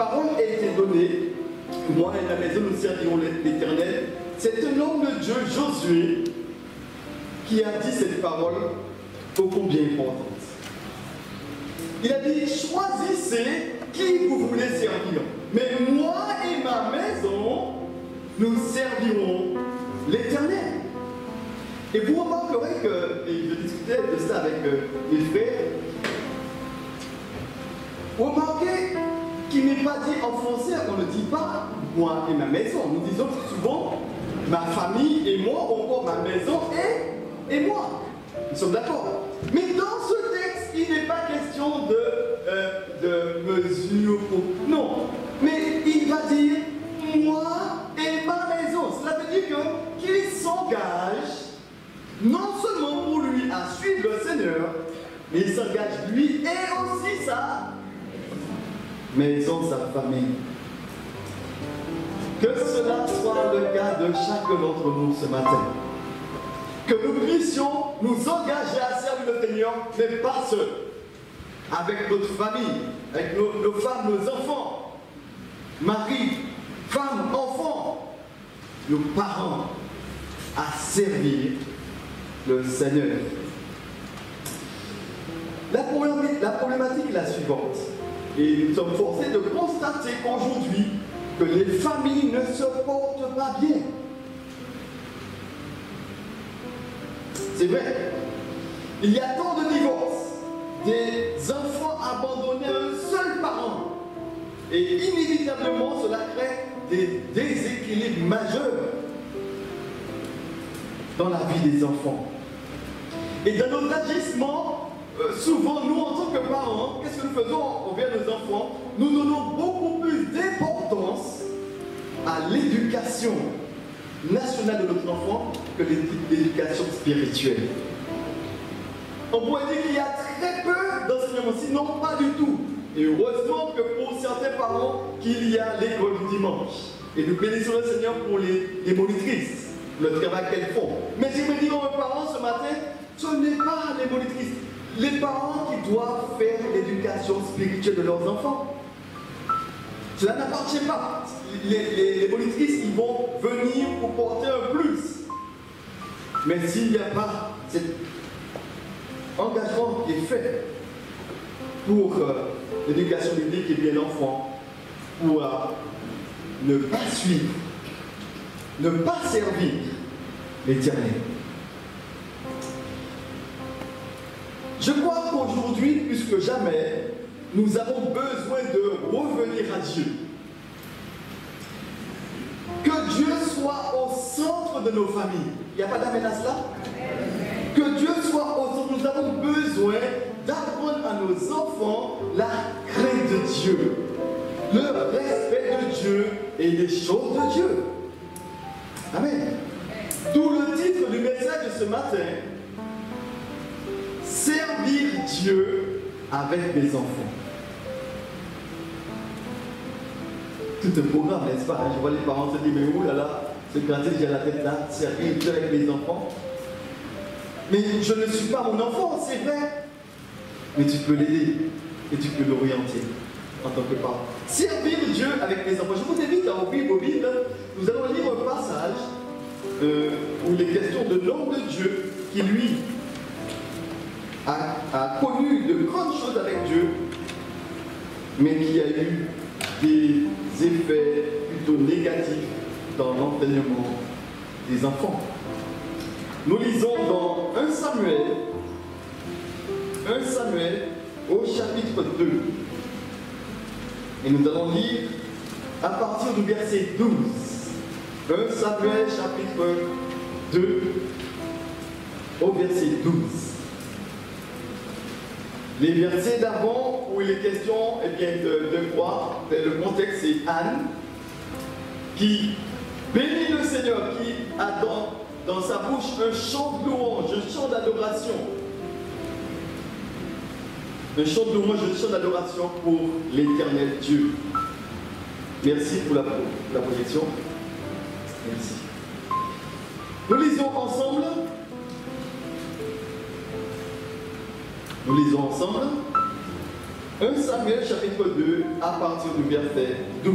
parole a été donnée. Moi et la maison, nous servirons l'Éternel. C'est un homme de Dieu, Josué, qui a dit cette parole ô combien importante. Il a dit, choisissez qui vous voulez servir. Mais moi et ma maison, nous servirons l'Éternel. Et vous remarquerez que, et je discutais de ça avec mes frères, remarquez qu'il n'est pas dit en français, on ne dit pas moi et ma maison. Nous disons souvent ma famille et moi, ou encore ma maison et moi. Nous sommes d'accord. Mais dans ce texte, il n'est pas question de mesure. Non. Mais il va dire moi et ma maison. Cela veut dire qu'il s'engage non seulement pour lui à suivre le Seigneur, mais il s'engage lui et aussi sa maison, sa famille. Que cela soit le cas de chacun d'entre nous ce matin. Que nous puissions nous engager à servir le Seigneur, mais pas seuls. Avec notre famille, avec nos femmes, nos enfants, mari, femme, enfants, nos parents, à servir le Seigneur. La problématique est la suivante. Et nous sommes forcés de constater qu'aujourd'hui, que les familles ne se portent pas bien. C'est vrai. Il y a tant de divorces, des enfants abandonnés à un seul parent. Et inévitablement, cela crée des déséquilibres majeurs dans la vie des enfants. Et dans nos agissements, souvent, nous, en tant que parents, qu'est-ce que nous faisons envers nos enfants? Nous donnons beaucoup plus d'importance à l'éducation nationale de notre enfant que l'éducation spirituelle. On pourrait dire qu'il y a très peu d'enseignements, sinon pas du tout. Et heureusement que pour certains parents, qu'il y a l'école du dimanche. Et nous bénissons le Seigneur pour les monitrices, le travail qu'elles font. Mais je me dis aux parents ce matin, ce n'est pas les monitrices. Les parents qui doivent faire l'éducation spirituelle de leurs enfants. Cela n'appartient pas. Les monitrices, ils vont venir pour porter un plus. Mais s'il n'y a pas cet engagement qui est fait pour l'éducation biblique et bien l'enfant, pour ne pas suivre, ne pas servir l'Éternel. Je crois qu'aujourd'hui, plus que jamais, nous avons besoin de revenir à Dieu. Que Dieu soit au centre de nos familles. Il n'y a pas d'amen à cela? Que Dieu soit au centre. Nous avons besoin d'apprendre à nos enfants la crainte de Dieu, le respect de Dieu et les choses de Dieu. Amen. D'où le titre du message de ce matin. Servir Dieu avec mes enfants. Tout un programme, n'est-ce pas? Je vois les parents se dire, mais oh là là, ce gâteau, j'ai la tête là, servir Dieu avec mes enfants. Mais je ne suis pas mon enfant, c'est vrai. Mais tu peux l'aider et tu peux l'orienter en tant que parent. Servir Dieu avec mes enfants. Je vous invite à ouvrir vos Bibles. Nous allons lire un passage où il est question de l'homme de Dieu qui, lui, a connu de grandes choses avec Dieu, mais qui a eu des effets plutôt négatifs dans l'enseignement des enfants. Nous lisons dans 1 Samuel au chapitre 2. Et nous allons lire à partir du verset 12. 1 Samuel chapitre 2 au verset 12. Les versets d'avant où il est question de quoi? Le contexte, c'est Anne qui bénit le Seigneur, qui a dans sa bouche un chant de louange, un chant d'adoration. Un chant de louange, un chant d'adoration pour l'Éternel Dieu. Merci pour la projection. Merci. Nous lisons ensemble. Nous lisons ensemble 1 Samuel chapitre 2 à partir du verset 12.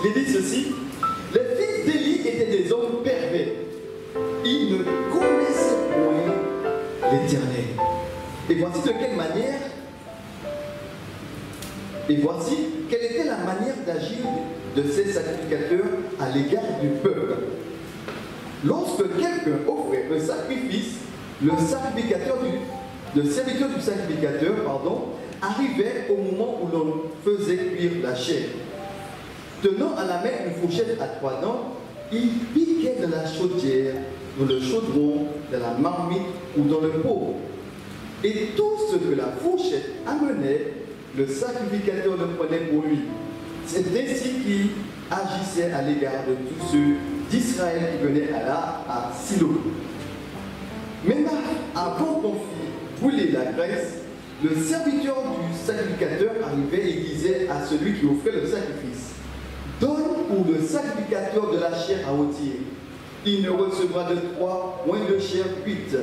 Il dit ceci: les fils d'Élie étaient des hommes pervers. Ils ne connaissaient point l'Éternel. Et voici de quelle manière, et voici quelle était la manière d'agir de ces sacrificateurs à l'égard du peuple. Lorsque quelqu'un offrait un sacrifice, le serviteur du sacrificateur, arrivait au moment où l'on faisait cuire la chair. Tenant à la main une fourchette à 3 dents, il piquait dans la chaudière, dans le chaudron, dans la marmite ou dans le pot. Et tout ce que la fourchette amenait, le sacrificateur le prenait pour lui. C'est ainsi qu'il agissait à l'égard de tous ceux d'Israël qui venaient à Silo. Maintenant, avant qu'on fît brûler la graisse, le serviteur du sacrificateur arrivait et disait à celui qui offrait le sacrifice: donne pour le sacrificateur de la chair à rôtir. Il ne recevra de toi moins de chair cuite.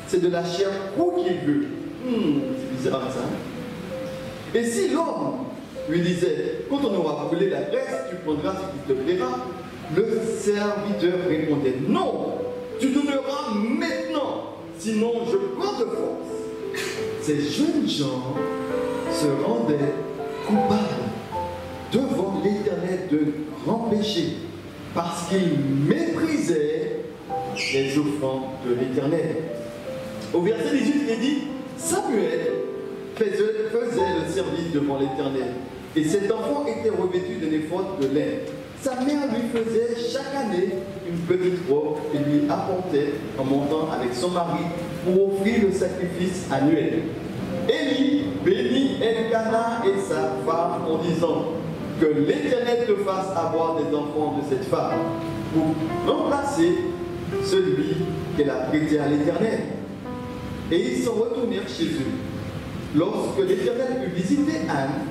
C'est de la chair crue qu'il veut. C'est bizarre ça. Et si l'homme lui disait: quand on aura brûlé la graisse, tu prendras ce qui te plaira, le serviteur répondait: non, tu donneras maintenant, sinon je prends de force. Ces jeunes gens se rendaient coupables devant l'Éternel de grands péchés, parce qu'ils méprisaient les offrandes de l'Éternel. Au verset 18, il dit: Samuel faisait le service devant l'Éternel, et cet enfant était revêtu d'un éphod de laine. Sa mère lui faisait chaque année une petite robe et lui apportait en montant avec son mari pour offrir le sacrifice annuel. Élie bénit Elkana et sa femme en disant: que l'Éternel te fasse avoir des enfants de cette femme, pour remplacer celui qu'elle a prêté à l'Éternel. Et ils s'en retournèrent chez eux. Lorsque l'Éternel eut visité Anne,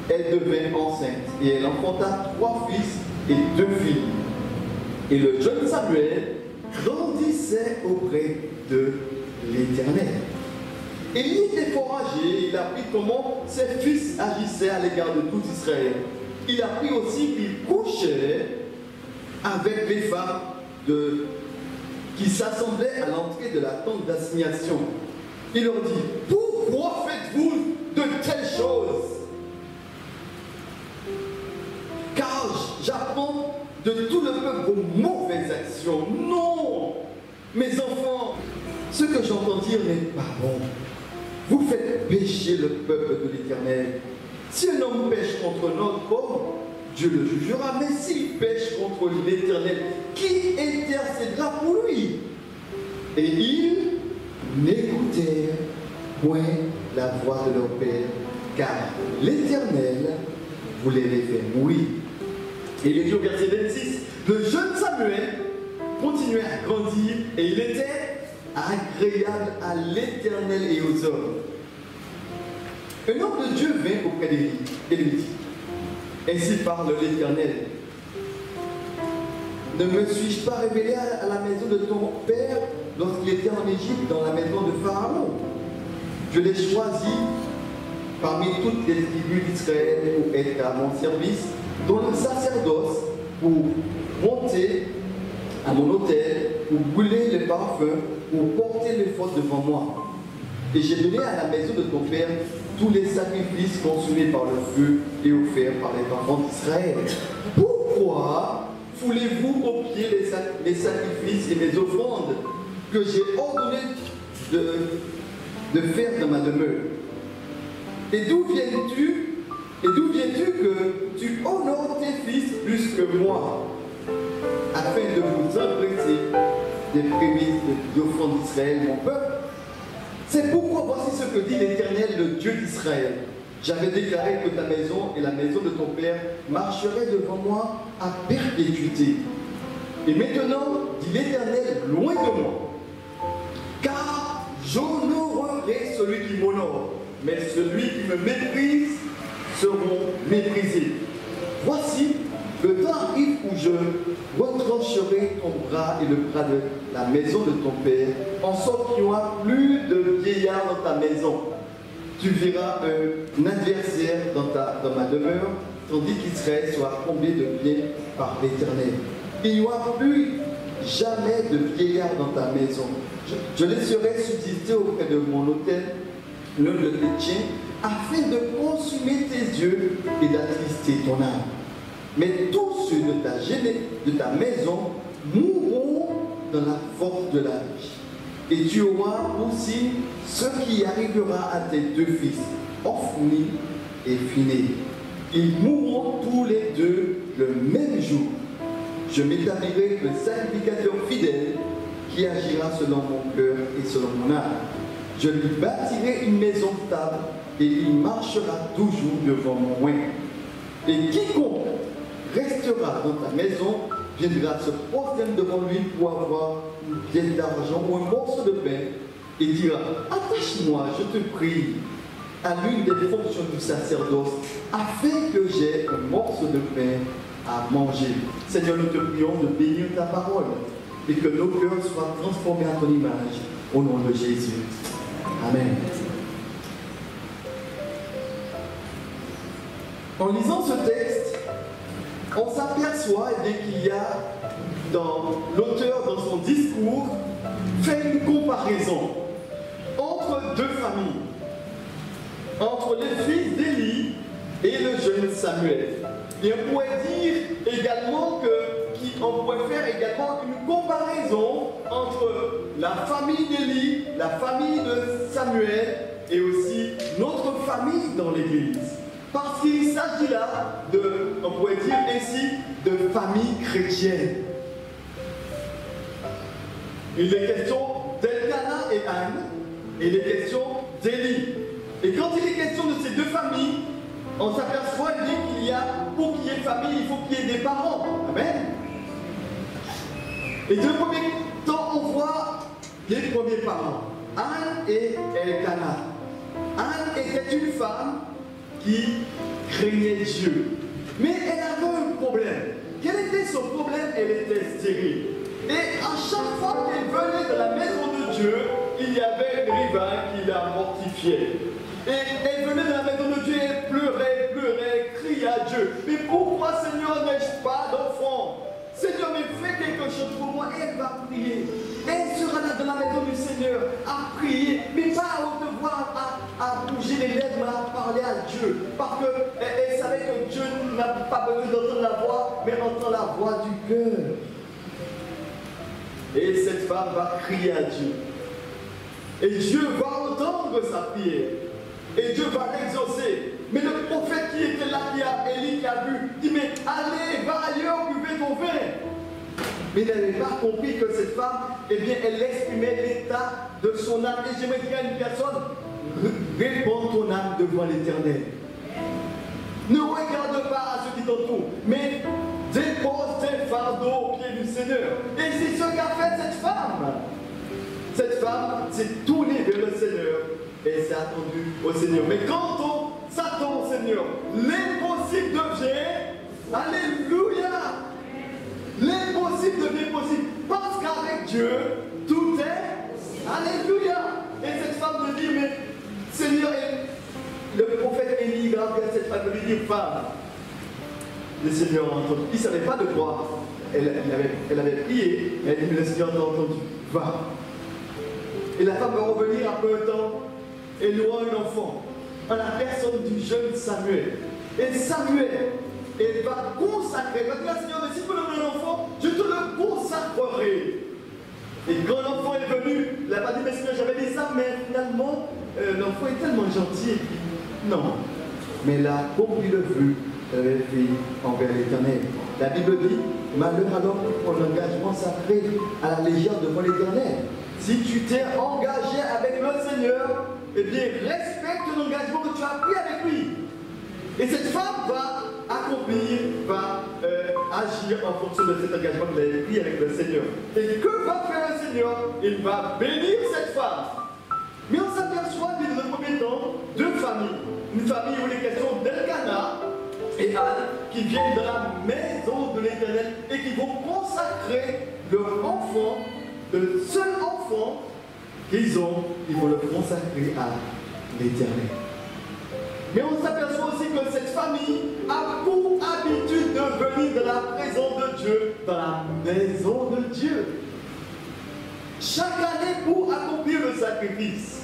elle devint enceinte et elle enfanta 3 fils et 2 filles. Et le jeune Samuel grandissait auprès de l'Éternel. Élie était fort âgé, il apprit comment ses fils agissaient à l'égard de tout Israël. Il apprit aussi qu'il couchait avec les femmes qui s'assemblaient à l'entrée de la tente d'assignation. Il leur dit: pourquoi faites-vous de telles choses? Car j'apprends de tout le peuple vos mauvaises actions. Non, mes enfants, ce que j'entends dire n'est pas bon. Vous faites pécher le peuple de l'Éternel. Si un homme pêche contre notre homme, Dieu le jugera. Mais s'il pêche contre l'Éternel, qui intercédera pour lui? Et ils n'écoutèrent point la voix de leur père, car l'Éternel voulait les faire mourir. Et il est dit au verset 26, le jeune Samuel continuait à grandir et il était agréable à l'Éternel et aux hommes. Un homme de Dieu vint auprès d'Élie et lui dit: ainsi parle l'Éternel, ne me suis-je pas révélé à la maison de ton père lorsqu'il était en Égypte, dans la maison de Pharaon? Je l'ai choisi parmi toutes les tribus d'Israël pour être à mon service, dans le sacerdoce, pour monter à mon autel, pour brûler les parfums, pour porter les fautes devant moi. Et j'ai donné à la maison de ton père tous les sacrifices consumés par le feu et offerts par les enfants d'Israël. Pourquoi foulez-vous aux pieds les sacrifices et mes offrandes que j'ai ordonné de faire dans ma demeure? Et d'où viens-tu que tu honores tes fils plus que moi, afin de vous emprunter des prémices d'offrandes d'Israël, mon peuple? C'est pourquoi voici ce que dit l'Éternel, le Dieu d'Israël. J'avais déclaré que ta maison et la maison de ton père marcheraient devant moi à perpétuité. Et maintenant, dit l'Éternel, loin de moi, car j'honorerai celui qui m'honore, mais celui qui me méprise seront méprisés. Voici, le temps arrive où je retrancherai ton bras et le bras de la maison de ton père, en sorte qu'il n'y aura plus de vieillard dans ta maison. tu verras un adversaire dans ma demeure, tandis qu'Israël sera comblé de bien par l'Éternel. Il n'y aura plus jamais de vieillard dans ta maison. Je laisserai subsister auprès de mon autel l'un de tes tiens, afin de consumer tes yeux et d'attrister ton âme. Mais tous ceux de ta maison mourront dans la force de la vie. Et tu auras aussi ce qui arrivera à tes deux fils, Ophni et Phinéas. Ils mourront tous les deux le même jour. Je m'établirai le sacrificateur fidèle qui agira selon mon cœur et selon mon âme. Je lui bâtirai une maison stable et il marchera toujours devant mon oeil. Et quiconque restera dans ta maison viendra se prosterner devant lui pour avoir une pièce d'argent ou un morceau de pain et dira: attache-moi, je te prie, à l'une des fonctions du sacerdoce, afin que j'aie un morceau de pain à manger. Seigneur, nous te prions de bénir ta parole et que nos cœurs soient transformés à ton image, au nom de Jésus. Amen. En lisant ce texte, on s'aperçoit qu'il y a, l'auteur dans son discours, fait une comparaison entre deux familles, entre les fils d'Élie et le jeune Samuel. Et on pourrait dire également on pourrait faire également une comparaison entre la famille d'Élie, la famille de Samuel et aussi notre famille dans l'Église. Parce qu'il s'agit là on pourrait dire ainsi, de famille chrétienne. Il est question d'Elkana et Anne, et il est question d'Élie. Et quand il est question de ces deux familles, on s'aperçoit qu'il y a, pour qu'il y ait famille, il faut qu'il y ait des parents. Amen. Et de premier temps, on voit les premiers parents, Anne et Elkana. Anne était une femme qui craignait Dieu. Mais elle avait un problème. Quel était son problème? Elle était stérile. Et à chaque fois qu'elle venait de la maison de Dieu, il y avait un rival qui la mortifiait. Et elle venait de la maison de Dieu, elle pleurait, criait à Dieu. Mais pourquoi, Seigneur, n'ai-je pas d'enfant? Seigneur, mais fais quelque chose pour moi. Et elle va prier. Elle sera là dans la maison du Seigneur à prier, mais pas à haute voix, à bouger les lèvres, mais à parler à Dieu. Parce qu'elle savait que Dieu n'a pas besoin d'entendre la voix, mais entend la voix du cœur. Et cette femme va crier à Dieu. Et Dieu va entendre sa prière. Et Dieu va l'exaucer. Mais le prophète qui était là, Élie qui a vu, dit: mais allez, va ailleurs, buvez ton vin. Mais il n'avait pas compris que cette femme, eh bien, elle exprimait l'état de son âme. Et j'aimerais dire à une personne: réponds ton âme devant l'Éternel. Ne regarde pas à ceux qui t'entourent, mais dépose tes fardeaux au pied du Seigneur. Et c'est ce qu'a fait cette femme. Cette femme s'est tournée vers le Seigneur et s'est attendue au Seigneur. Mais quand on s'attend au Seigneur, l'impossible devient, alléluia, l'impossible devient possible. Parce qu'avec Dieu, tout est, alléluia. Et cette femme me dit: mais Seigneur, le prophète Élie regarde cette femme et lui dit: femme, le Seigneur a entendu. Il ne savait pas de quoi elle avait prié, mais elle dit: le Seigneur t'a entendu, va. Et la femme va revenir après un temps et elle aura un enfant, en la personne du jeune Samuel. Et Samuel, elle va consacrer, elle va dire: Seigneur, mais si tu peux donner un enfant, je te le consacrerai. Et quand l'enfant est venu, elle n'a pas dit: mais Seigneur, j'avais dit ça, mais finalement, l'enfant est tellement gentil. Et puis, non. Mais elle a compris le vœu qu'elle avait fait envers l'Éternel. La Bible dit: malheur alors pour l'engagement sacré à la légère devant l'Éternel. Si tu t'es engagé avec le Seigneur, eh bien, respecte l'engagement que tu as pris avec lui. Et cette femme va accomplir, va agir en fonction de cet engagement qu'elle avait pris avec le Seigneur. Et que va faire le Seigneur? Il va bénir cette femme. Mais on s'aperçoit dans le premier temps deux familles. Une famille où il est question d'Elkana et Anne qui viennent de la maison de l'Éternel et qui vont consacrer leur enfant, le seul enfant qu'ils ont, ils vont le consacrer à l'Éternel. Mais on s'aperçoit aussi que cette famille a pour habitude de venir dans la présence de Dieu, dans la maison de Dieu. Chaque année pour accomplir le sacrifice.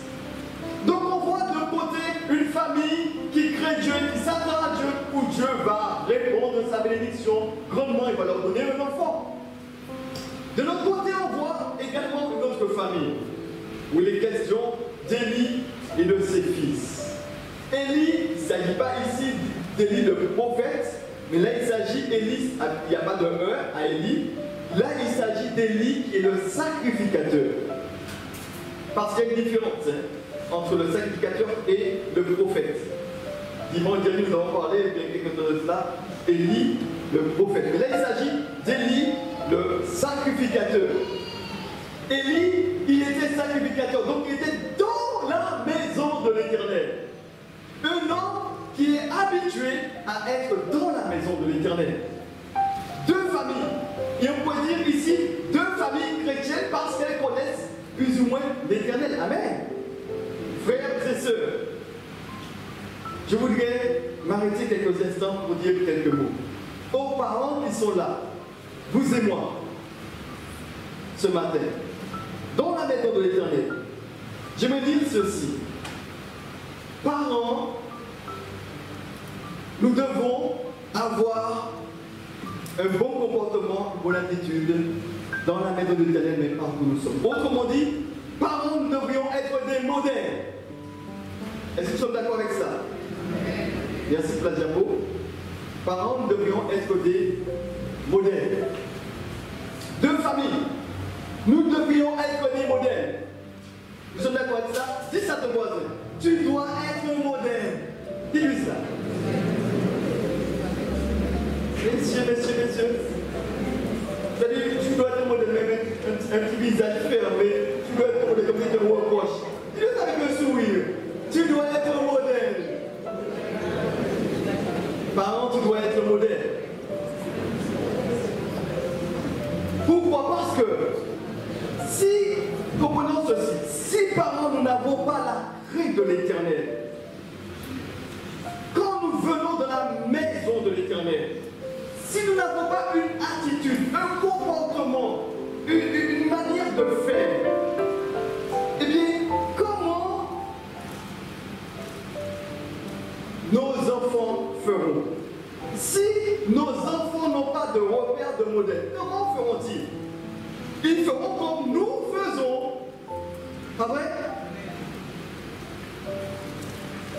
Donc on voit de côté une famille qui craint Dieu, qui s'attend à Dieu, où Dieu va répondre à sa bénédiction grandement, il va leur donner un enfant. De l'autre côté, on voit également une autre famille, où il est question d'Élie et de ses fils. Élie, il ne s'agit pas ici d'Élie le prophète, mais là il s'agit d'Élie, il n'y a pas de E à Élie, là il s'agit d'Élie qui est le sacrificateur. Parce qu'il y a une différence entre le sacrificateur et le prophète. Dimanche dernier, nous avons parlé, bien quelques temps de cela, Élie, le prophète. Mais là il s'agit d'Élie, le sacrificateur. Élie, il était sacrificateur, donc il était dans la maison de l'Éternel. Un homme qui est habitué à être dans la maison de l'Éternel. Deux familles. Et on peut dire ici deux familles chrétiennes parce qu'elles connaissent plus ou moins l'Éternel. Amen. Frères et sœurs, je voudrais m'arrêter quelques instants pour dire quelques mots. Aux parents qui sont là, vous et moi, ce matin, dans la maison de l'Éternel, je me dis ceci. Parents, nous devons avoir un bon comportement, une bonne attitude dans la maison de l'Éternel, mais partout où nous sommes. Autrement dit, parents, nous devrions être des modèles. Est-ce que nous sommes d'accord avec ça? Merci pour la diapo. Parents, nous devrions être des modèles. Deux familles, nous devrions être des modèles. Nous sommes d'accord avec ça? Dis ça à ton voisin. Tu dois être un modèle. Dis-lui ça. Messieurs. C'est-à-dire que tu dois être un modèle, même un petit visage fermé. Tu dois être un modèle comme si tu te reproches. Dis-le ça avec un sourire. Tu dois être un modèle. Parents, tu dois être un modèle. Pourquoi? Parce que si, comprenons ceci, si parents nous n'avons pas la crainte de l'Éternel, quand nous venons dans la maison de l'Éternel, si nous n'avons pas une attitude, un comportement, une manière de faire, eh bien, comment nos enfants feront? Si nos enfants n'ont pas de repère, de modèle, comment feront-ils? Ils feront comme nous faisons. Pas vrai?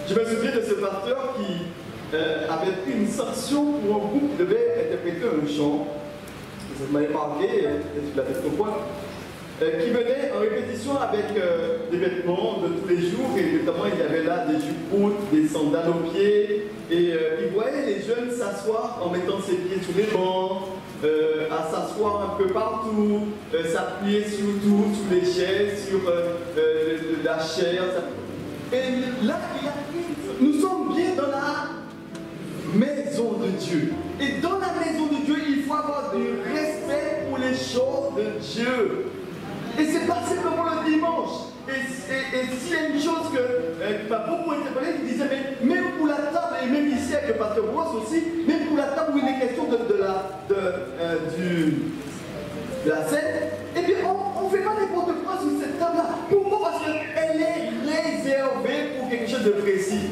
Je me souviens de ce pasteur qui avait pris une sanction pour un groupe qui devait interpréter un chant. Ça m'avait marqué, je l'avais fait au point. Qui venait en répétition avec des vêtements de tous les jours, et notamment il y avait là des jupes, des sandales aux pieds, et il voyait les jeunes s'asseoir en mettant ses pieds sur les bancs, à s'asseoir un peu partout, s'appuyer sur tout, sur les chaises, sur la chair. Et là, nous sommes bien dans la maison de Dieu. Et dans la maison de Dieu, il faut avoir du respect pour les choses de Dieu. Et c'est pas simplement le dimanche. Et s'il y a une chose qui m'a beaucoup interpellé, il disait, mais même pour la table, et même ici avec le pasteur Ross aussi, même pour la table où il est question de la scène, eh bien on ne fait pas n'importe quoi sur cette table-là. Pourquoi? Parce qu'elle est réservée pour quelque chose de précis.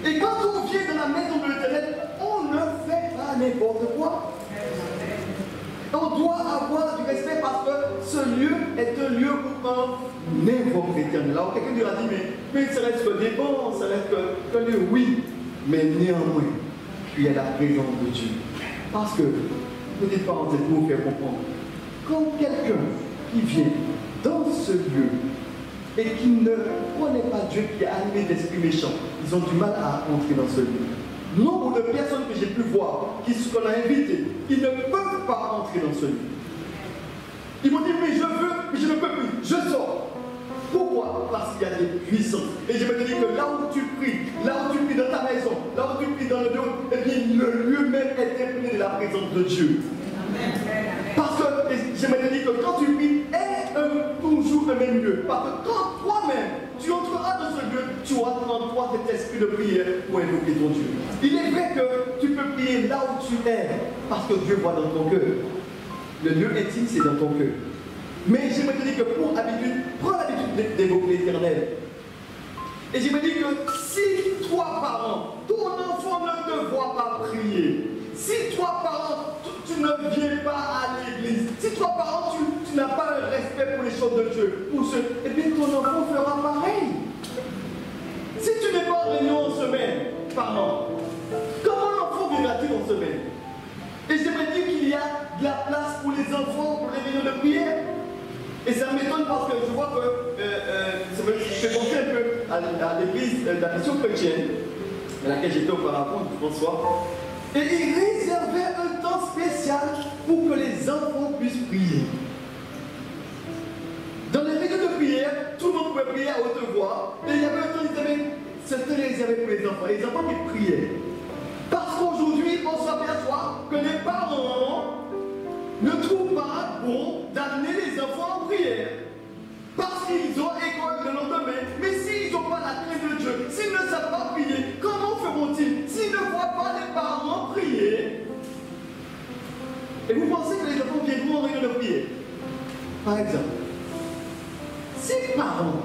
Et quand on vient dans la maison de l'Éternel, on ne fait pas n'importe quoi. On doit avoir du respect parce que ce lieu est un lieu où on invoque l'Éternel. Alors quelqu'un lui a dit, mais ça reste que des bons, ça reste que lieu, oui, mais néanmoins, il y a la présence de Dieu. Parce que, petite parenthèse pour vous faire comprendre, quand quelqu'un qui vient dans ce lieu et qui ne connaît pas Dieu, qui est animé d'esprit méchant, ils ont du mal à entrer dans ce lieu. Nombre de personnes que j'ai pu voir, qu'on a invitées, ils ne peuvent pas entrer dans ce lieu. Ils m'ont dit, mais je veux, mais je ne peux plus, je sors. Pourquoi? Parce qu'il y a des puissances. Et je me dis que là où tu pries dans ta maison, là où tu pries dans le lieu, eh bien le lieu même est imprégné de la présence de Dieu. Parce que je me dis que quand tu pries, est toujours le même lieu. Parce que quand toi-même, tu tu entreras dans ce lieu, tu auras en toi cet esprit de prière pour invoquer ton Dieu. Il est vrai que tu peux prier là où tu es, parce que Dieu voit dans ton cœur. Le lieu intime, c'est dans ton cœur. Mais j'aimerais te dire que pour habitude, prends l'habitude d'évoquer l'Éternel. Et je me dis que si toi, parent, ton enfant ne te voit pas prier, si toi, parent, tu ne viens pas à l'église, si toi, parent, tu n'as pas un respect pour les choses de Dieu, eh bien ton enfant fera pareil. Si tu n'es pas en réunion en semaine, parent, comment l'enfant viendra-t-il en semaine? Et j'aimerais dire qu'il y a de la place pour les enfants, pour les réunions de prière. Et ça m'étonne parce que je vois que ça me fait penser un peu à l'église de la mission chrétienne, à laquelle j'étais auparavant, François. Et il réservait un temps spécial pour que les enfants puissent prier. Dans les réunions de prière, tout le monde pouvait prier à haute voix. Et il y avait un temps où c'était réservé pour les enfants qui priaient. Parce qu'aujourd'hui, on s'aperçoit que les parents ne trouvent pas bon d'amener les enfants en prière. Parce qu'ils ont école le lendemain. Mais s'ils n'ont pas la crainte de Dieu, s'ils ne savent pas prier, comment feront-ils? S'ils ne voient pas les parents prier, et vous pensez que les enfants viendront en réunion de prière? Par exemple, si les parents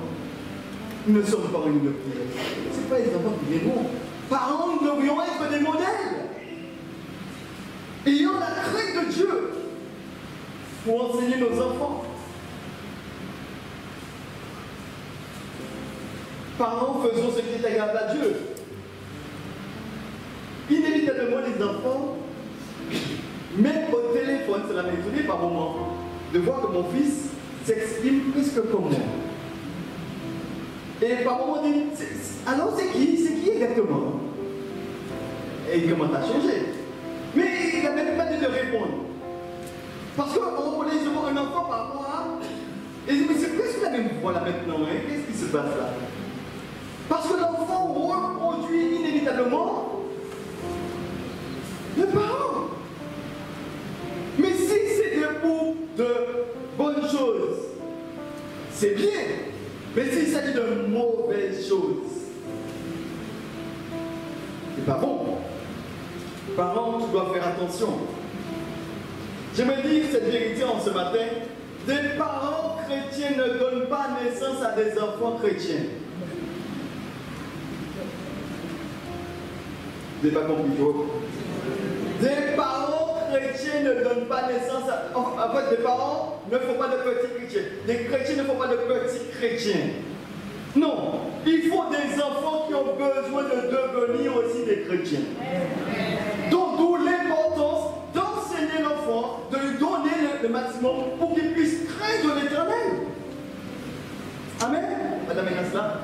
ne sont pas en réunion de prière, ce n'est pas les enfants qui viendront. Parents, nous devrions être des modèles. Ayant la crainte de Dieu pour enseigner nos enfants. Parents, faisons ce qui est agréable à Dieu. Inévitablement, les enfants, même au téléphone, cela m'a étonné par moment de voir que mon fils s'exprime presque comme moi. Et par moment, on dit, alors c'est qui exactement? Et il commence à changer. Mais il n'a même pas dit de répondre. Parce qu'on connaît souvent un enfant par rapport à... Et mais c'est presque la même voix là maintenant, hein? Qu'est-ce qui se passe là? Parce que l'enfant reproduit inévitablement le parent. Mais si c'est pour de bonnes choses, c'est bien. Mais s'il s'agit de mauvaises choses, c'est pas bon. Parents, tu dois faire attention. J'aimerais dire cette vérité en ce matin. Des parents chrétiens ne donnent pas naissance à des enfants chrétiens. Vous n'avez pas compris, Joe? Des parents chrétiens ne donnent pas naissance à... En fait, des parents ne font pas de petits chrétiens. Des chrétiens ne font pas de petits chrétiens. Non, il faut des enfants qui ont besoin de devenir aussi des chrétiens. Donc, d'où l'importance d'enseigner l'enfant, de lui donner le maximum pour qu'il puisse craindre l'Éternel. Amen. Madame Enasla.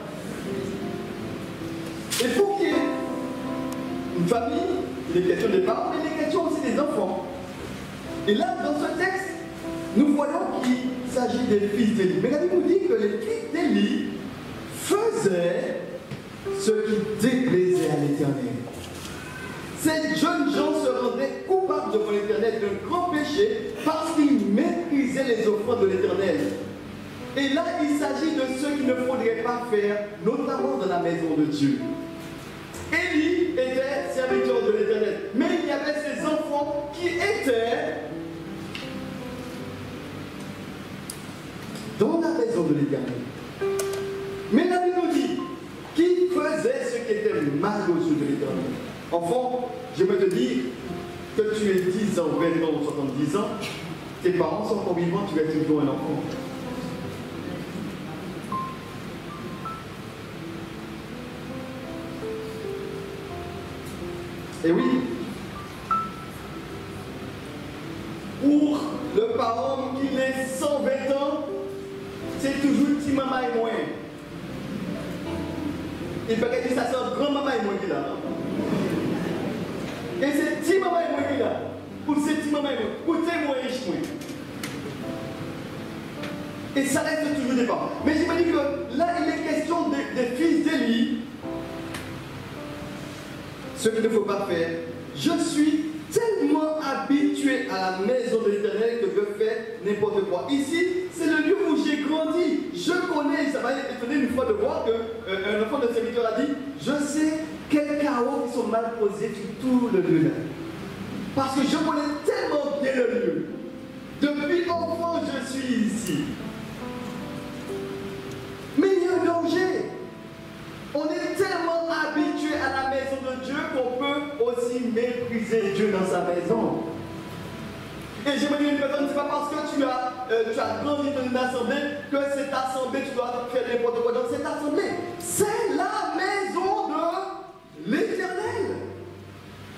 Il faut qu'il y ait une famille, il est question des parents, mais il est question aussi des enfants. Et là, dans ce texte, nous voyons qu'il s'agit des fils d'Élie. Mais la Bible nous dit que les fils d'Élie faisaient ce qui déplaisait à l'Éternel. Ces jeunes gens se rendaient coupables devant l'Éternel d'un grand péché parce qu'ils méprisaient les offrandes de l'Éternel. Et là, il s'agit de ce qu'il ne faudrait pas faire, notamment dans la maison de Dieu. Élie était serviteur de l'Éternel, mais il y avait ses enfants qui étaient dans la maison de l'Éternel. Mais la Bible nous dit qu'il faisait ce qui était mal aux yeux de l'Éternel. Enfant, je veux te dire que tu aies 10 ans, 20 ans ou 70 ans, tes parents sont encore vivants, tu es toujours un enfant. Et oui, pour le parent qui ait 120 ans, c'est toujours petit maman et moi. Il peut dire ça, c'est un grand maman et moi qui l'a. Et c'est petit maman et moi qui l'a. Pour ces petits maman et moi, pour tes moi et moi. Et ça reste toujours des parents. Mais je me dis que là, il est question des fils d'Élie. Ce qu'il ne faut pas faire. Je suis tellement habitué à la maison de l'Éternel que je fais n'importe quoi. Ici, c'est le lieu où j'ai grandit. Je connais, ça m'a étonné une fois de voir qu'un enfant de serviteur a dit, je sais quels carreaux qui sont mal posés sur tout le lieu là. Parce que je connais tellement bien le lieu. Depuis enfant, je suis ici. Mais il y a un danger. On est tellement habitué à la maison de Dieu qu'on peut aussi mépriser Dieu dans sa maison. Et je me dis, une personne, c'est pas parce que tu as grandi dans une assemblée que cette assemblée, tu dois faire n'importe quoi dans cette assemblée. C'est la maison de l'Éternel.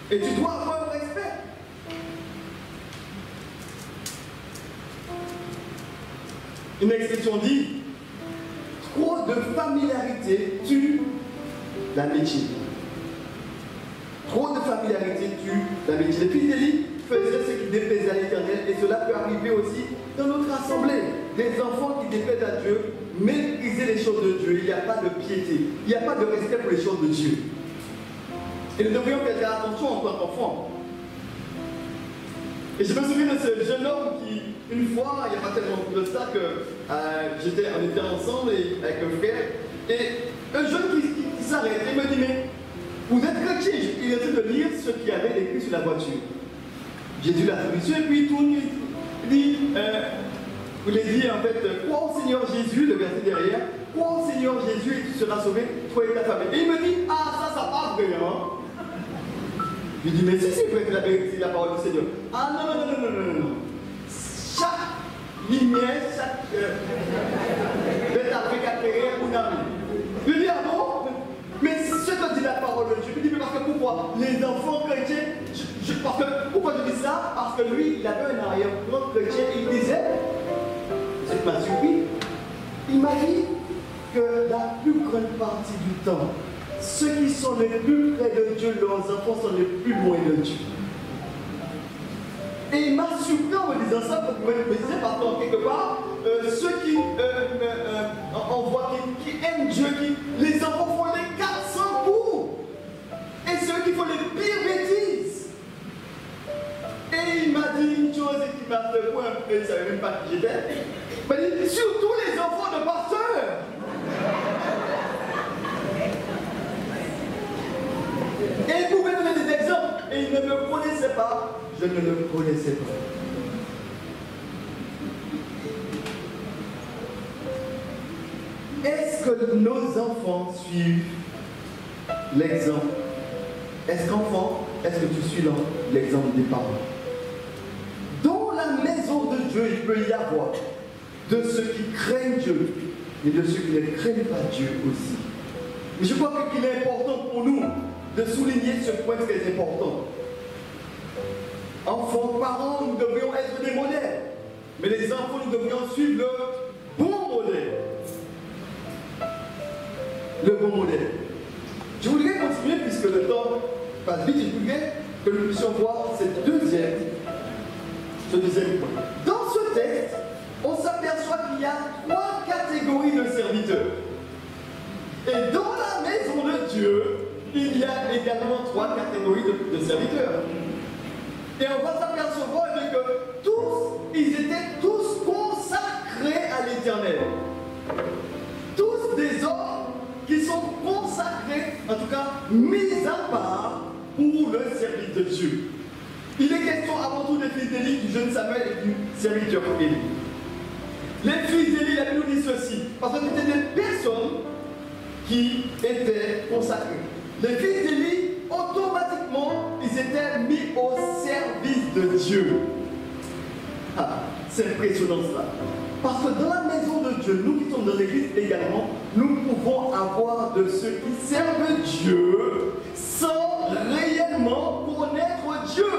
Et tu dois avoir un respect. Une expression dit, trop de familiarité tue l'amitié. Trop de familiarité tue l'amitié. Les fils d'Élie faisaient ce qui déplaisait à l'Éternel et cela peut arriver aussi dans notre assemblée. Des enfants qui déplaisent à Dieu, mépriser les choses de Dieu. Il n'y a pas de piété, il n'y a pas de respect pour les choses de Dieu. Et nous devrions faire attention en tant qu'enfants. Et je me souviens de ce jeune homme qui, une fois, il n'y a pas tellement de ça que on était ensemble avec un frère, et un jeune qui s'arrête et me dit, mais vous êtes chrétien? Il essaie de lire ce qu'il y avait écrit sur la voiture. J'ai dû la solution et puis il tourne, il dit, vous l'avez dit en fait, crois au Seigneur Jésus, le verset derrière, crois au Seigneur Jésus et tu seras sauvé, toi et ta famille. Et il me dit, ah ça pas vrai, hein? Je lui dis, mais si c'est vrai que c'est la parole du Seigneur. Ah non. Chaque lumière, chaque bête Afrique atterrir ou n'a. Je lui dis, ah bon? Mais ce que dit la parole de Dieu. Je lui dis, mais parce que pourquoi? Les enfants chrétiens, pourquoi je dis ça? Parce que lui, il avait un arrière-plan chrétien et il disait, c'est m'a surpris, il m'a dit que la plus grande partie du temps, ceux qui sont les plus près de Dieu, leurs enfants sont les plus loin de Dieu. Et il m'a surpris en me disant ça, pour me dire, parce qu'en quelque part, ceux qui, on voit qui aiment Dieu, les enfants font les 400 coups. Et ceux qui font les pires bêtises. Et il m'a dit une chose qui m'a fait quoi un peu, il ne savait même pas qui j'étais. Il m'a dit, surtout les enfants de pasteurs. Et il pouvait donner des exemples. Et il ne me connaissait pas. Je ne le connaissais pas. Est-ce que nos enfants suivent l'exemple? Est-ce que tu suis l'exemple des parents? Dans la maison de Dieu, il peut y avoir de ceux qui craignent Dieu et de ceux qui ne craignent pas Dieu aussi. Mais je crois qu'il est important pour nous de souligner ce point très important. Enfants, parents, nous devrions être des modèles. Mais les enfants, nous devrions suivre le bon modèle. Le bon modèle. Je voudrais continuer, puisque le temps passe vite, je voudrais que nous puissions voir ce deuxième point. Dans ce texte, on s'aperçoit qu'il y a 3 catégories de serviteurs. Et dans la maison de Dieu, il y a également 3 catégories de serviteurs. Et on va s'apercevoir que ils étaient tous consacrés à l'Éternel. Tous des hommes qui sont consacrés, en tout cas mis à part pour le service de Dieu. Il est question avant tout des fils d'Élie, du jeune Samuel et du serviteur Élie. Les fils d'Élie, la Bible dit ceci, parce que c'était des personnes qui étaient consacrées. Les fils d'Élie, automatiquement, ils étaient mis au service de Dieu. Ah, c'est impressionnant cela. Parce que dans la maison de Dieu, nous qui sommes dans l'église également, nous pouvons avoir de ceux qui servent Dieu sans réellement connaître Dieu.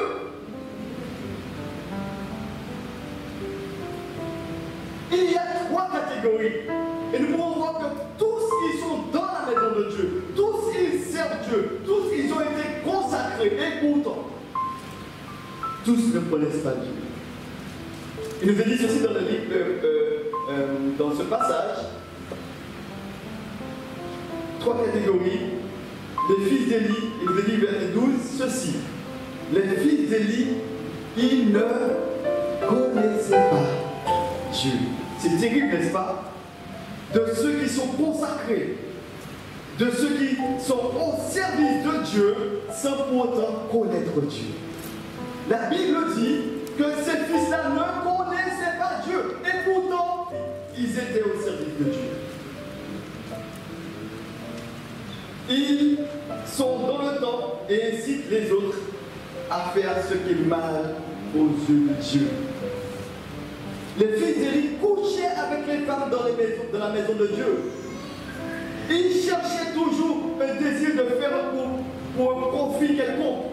Il y a 3 catégories. Et nous pouvons voir que tous ils sont dans la maison de Dieu, tous ils servent Dieu, tous ils ont été consacrés. Et pourtant, tous ne connaissent pas Dieu. Il nous est dit ceci dans le livre, dans ce passage. 3 catégories. Les fils d'Élie, il nous est dit verset 12, ceci. Les fils d'Élie, ils ne connaissaient pas Dieu. c'est terrible, n'est-ce pas? De ceux qui sont consacrés, de ceux qui sont au service de Dieu sans pour autant connaître Dieu. La Bible dit que ces fils-là ne connaissaient pas Dieu et pourtant ils étaient au service de Dieu. Ils sont dans le temps et incitent les autres à faire ce qui est mal aux yeux de Dieu. Les fils d'Élie couchaient avec les femmes dans la maison de Dieu. Ils cherchaient toujours un désir de faire pour un profit quelconque.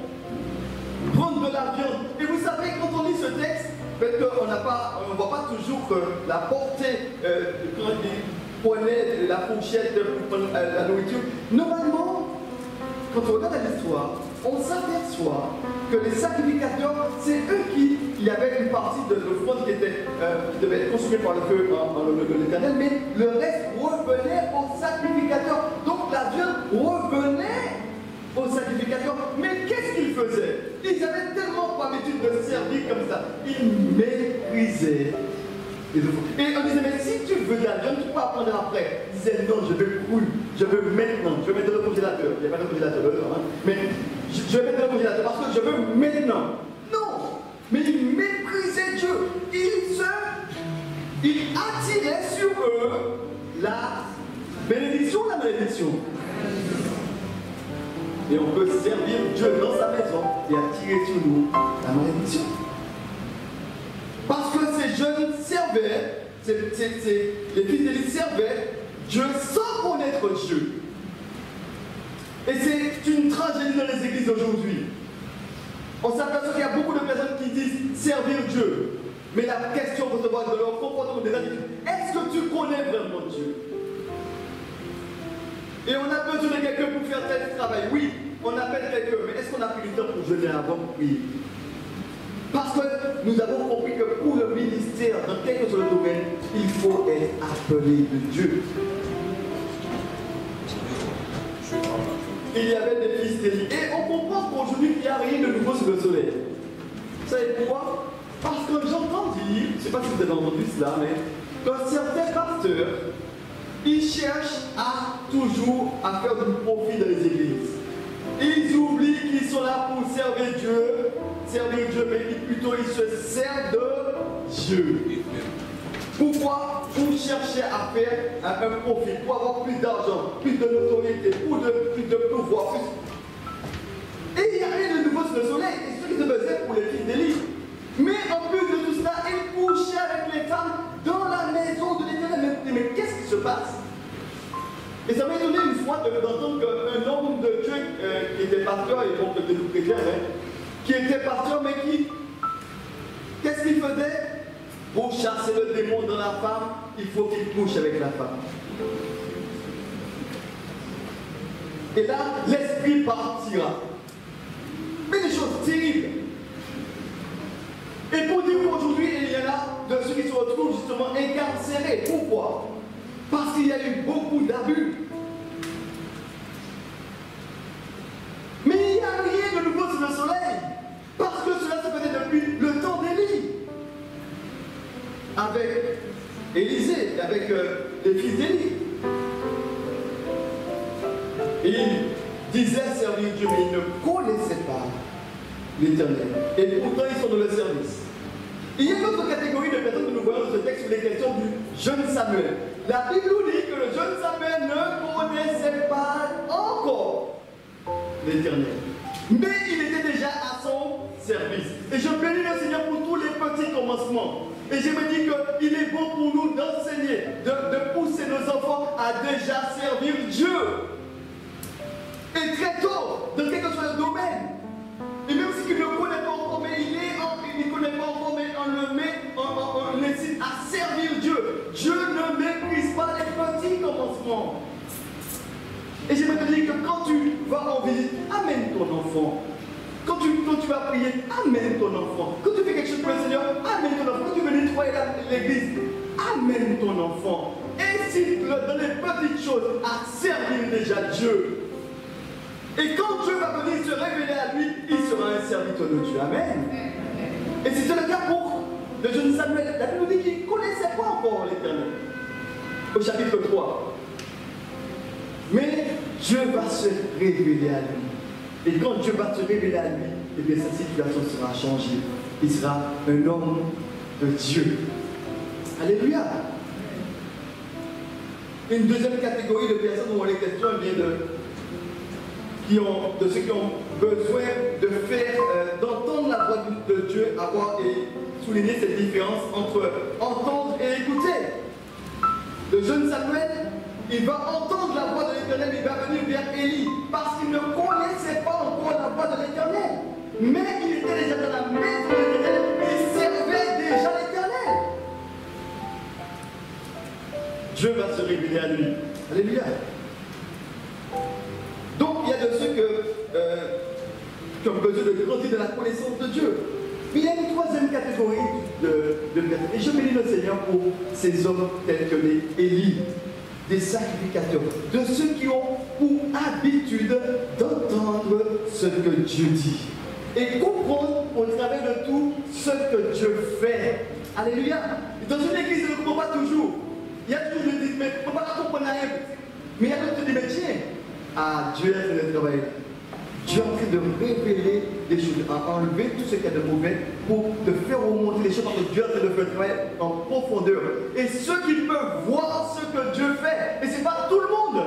Prendre de la viande. Et vous savez, quand on lit ce texte, peut-être qu'on ne voit pas toujours la portée quand ils prenaient la fourchette pour prendre la nourriture. Normalement, quand on regarde l'histoire, on s'aperçoit que les sacrificateurs, c'est eux il y avait une partie de l'offrande qui devait être consumée par le feu en l'honneur de l'Éternel, mais le reste revenait aux sacrificateurs. Donc la viande revenait aux sacrificateurs. Mais qu'est-ce qu'ils faisaient? Ils avaient tellement pas l'habitude de servir comme ça. Ils méprisaient les offrandes. Et on disait, mais si tu veux de la viande, tu peux apprendre après. Ils disaient, non, je veux brûler, je veux maintenant, je vais mettre dans le congélateur. Il n'y a pas de congélateur, hein, mais je vais mettre dans le congélateur parce que je veux maintenant. Non, mais ils méprisaient Dieu. Ils attiraient sur eux la bénédiction ou la malédiction. Et on peut servir Dieu dans sa maison et attirer sur nous la malédiction. Parce que ces jeunes servaient, les fils d'Élie servaient Dieu sans connaître Dieu. Et c'est une tragédie dans les églises d'aujourd'hui. On s'aperçoit qu'il y a beaucoup de personnes qui disent servir Dieu. Mais la question pour se voir de leur comportement des attitudes, est-ce que tu connais vraiment Dieu? Et on a besoin de quelqu'un pour faire tel travail. Oui, on appelle quelqu'un, mais est-ce qu'on a pris du temps pour jeûner avant? Oui. Parce que nous avons compris que pour le ministère, dans quel que soit le domaine, il faut être appelé de Dieu. Il y avait des fils d'Élie. Et on comprend qu'aujourd'hui, il n'y a rien de nouveau sous le soleil. Vous savez pourquoi? Parce que j'entends dire, je ne sais pas si vous avez entendu cela, mais que certains pasteurs, ils cherchent toujours à faire du profit dans les églises. Ils oublient qu'ils sont là pour servir Dieu, mais plutôt ils se servent de Dieu. Pourquoi? Pour chercher à faire un profit, pour avoir plus d'argent, plus de notoriété, plus de pouvoir. Et il n'y a rien de nouveau sous le soleil. Et ce qui se faisait pour les fils d'Élie. Mais en plus de tout cela, ils couchaient avec les femmes dans la maison de l'Éternel. Mais qu'est-ce qui se passe? Et ça m'a étonné une fois d'entendre qu'un homme de Dieu qui était pasteur, et donc de nous chrétiens, qui était pasteur, mais qu'est-ce qu'il faisait? Pour chasser le démon dans la femme, il faut qu'il couche avec la femme. Et là, l'esprit partira. Mais des choses terribles. Et pour dire qu'aujourd'hui, il y en a de ceux qui se retrouvent justement incarcérés. Pourquoi? Parce qu'il y a eu beaucoup d'abus. Mais il n'y a rien de nouveau sous le soleil. Parce que cela se faisait depuis le temps d'Élie. Avec Élisée, avec les fils d'Élie. Et ils disaient servir Dieu, mais ils ne connaissaient pas l'Éternel. Et pourtant, ils sont dans le service. Il y a une autre catégorie de personnes que nous voyons dans ce texte sur les questions du jeune Samuel. La Bible nous dit que le jeune Samuel ne connaissait pas encore l'Éternel. Mais il était déjà à son service. Et je bénis le Seigneur pour tous les petits commencements. Et je me dis qu'il est bon pour nous d'enseigner, de pousser nos enfants à déjà servir Dieu. Et très tôt, dans quel que soit le domaine. Et même s'il ne connaît pas encore, mais il ne connaît pas encore, mais on l'incite à servir Dieu. Dieu ne méprise pas les petits commencements. Et je me dis que quand tu vas en visite, amène ton enfant. Quand tu vas prier, amène ton enfant. Quand tu fais quelque chose pour le Seigneur, amène ton enfant. Quand tu veux nettoyer l'église, amène ton enfant. Incite-le dans les petites choses à servir déjà Dieu. Et quand Dieu va venir se révéler à lui, il sera un serviteur de Dieu. Amen. Et c'était le cas pour le jeune Samuel, la Bible nous dit qu'il ne connaissait pas encore l'Éternel. Au chapitre 3. Mais Dieu va se révéler à lui. Et quand Dieu va se révéler à lui, eh bien sa situation sera changée. Il sera un homme de Dieu. Alléluia. Une deuxième catégorie de personnes dont les questions viennent de ceux qui ont besoin de faire, d'entendre la voix de Dieu, avoir et souligner cette différence entre entendre et écouter. Le jeune Samuel, il va entendre la voix de l'Éternel, il va venir vers Élie, parce qu'il ne connaissait pas encore la voix de l'Éternel. Mais il était déjà dans la maison de l'Éternel, il servait déjà l'Éternel. Dieu va se révéler à lui. Alléluia. Donc il y a de ceux qui ont besoin de grandir dans la connaissance de Dieu. Mais il y a une troisième catégorie de personnes. Et je bénis le Seigneur pour ces hommes tels que les Élie, des sacrificateurs, de ceux qui ont pour habitude d'entendre ce que Dieu dit et comprendre au travers de tout ce que Dieu fait. Alléluia. Dans une église, on ne comprend pas toujours. Il y a toujours des gens qui disent, mais on ne peut pas comprendre rien. Mais il y a d'autres qui disent, mais tiens, Dieu est en train de travailler. Dieu est en train de révéler des choses, à enlever tout ce qu'il y a de mauvais pour te faire remonter les choses, parce que Dieu est en train de faire le travail en profondeur. Et ceux qui peuvent voir ce que Dieu fait, et ce n'est pas tout le monde.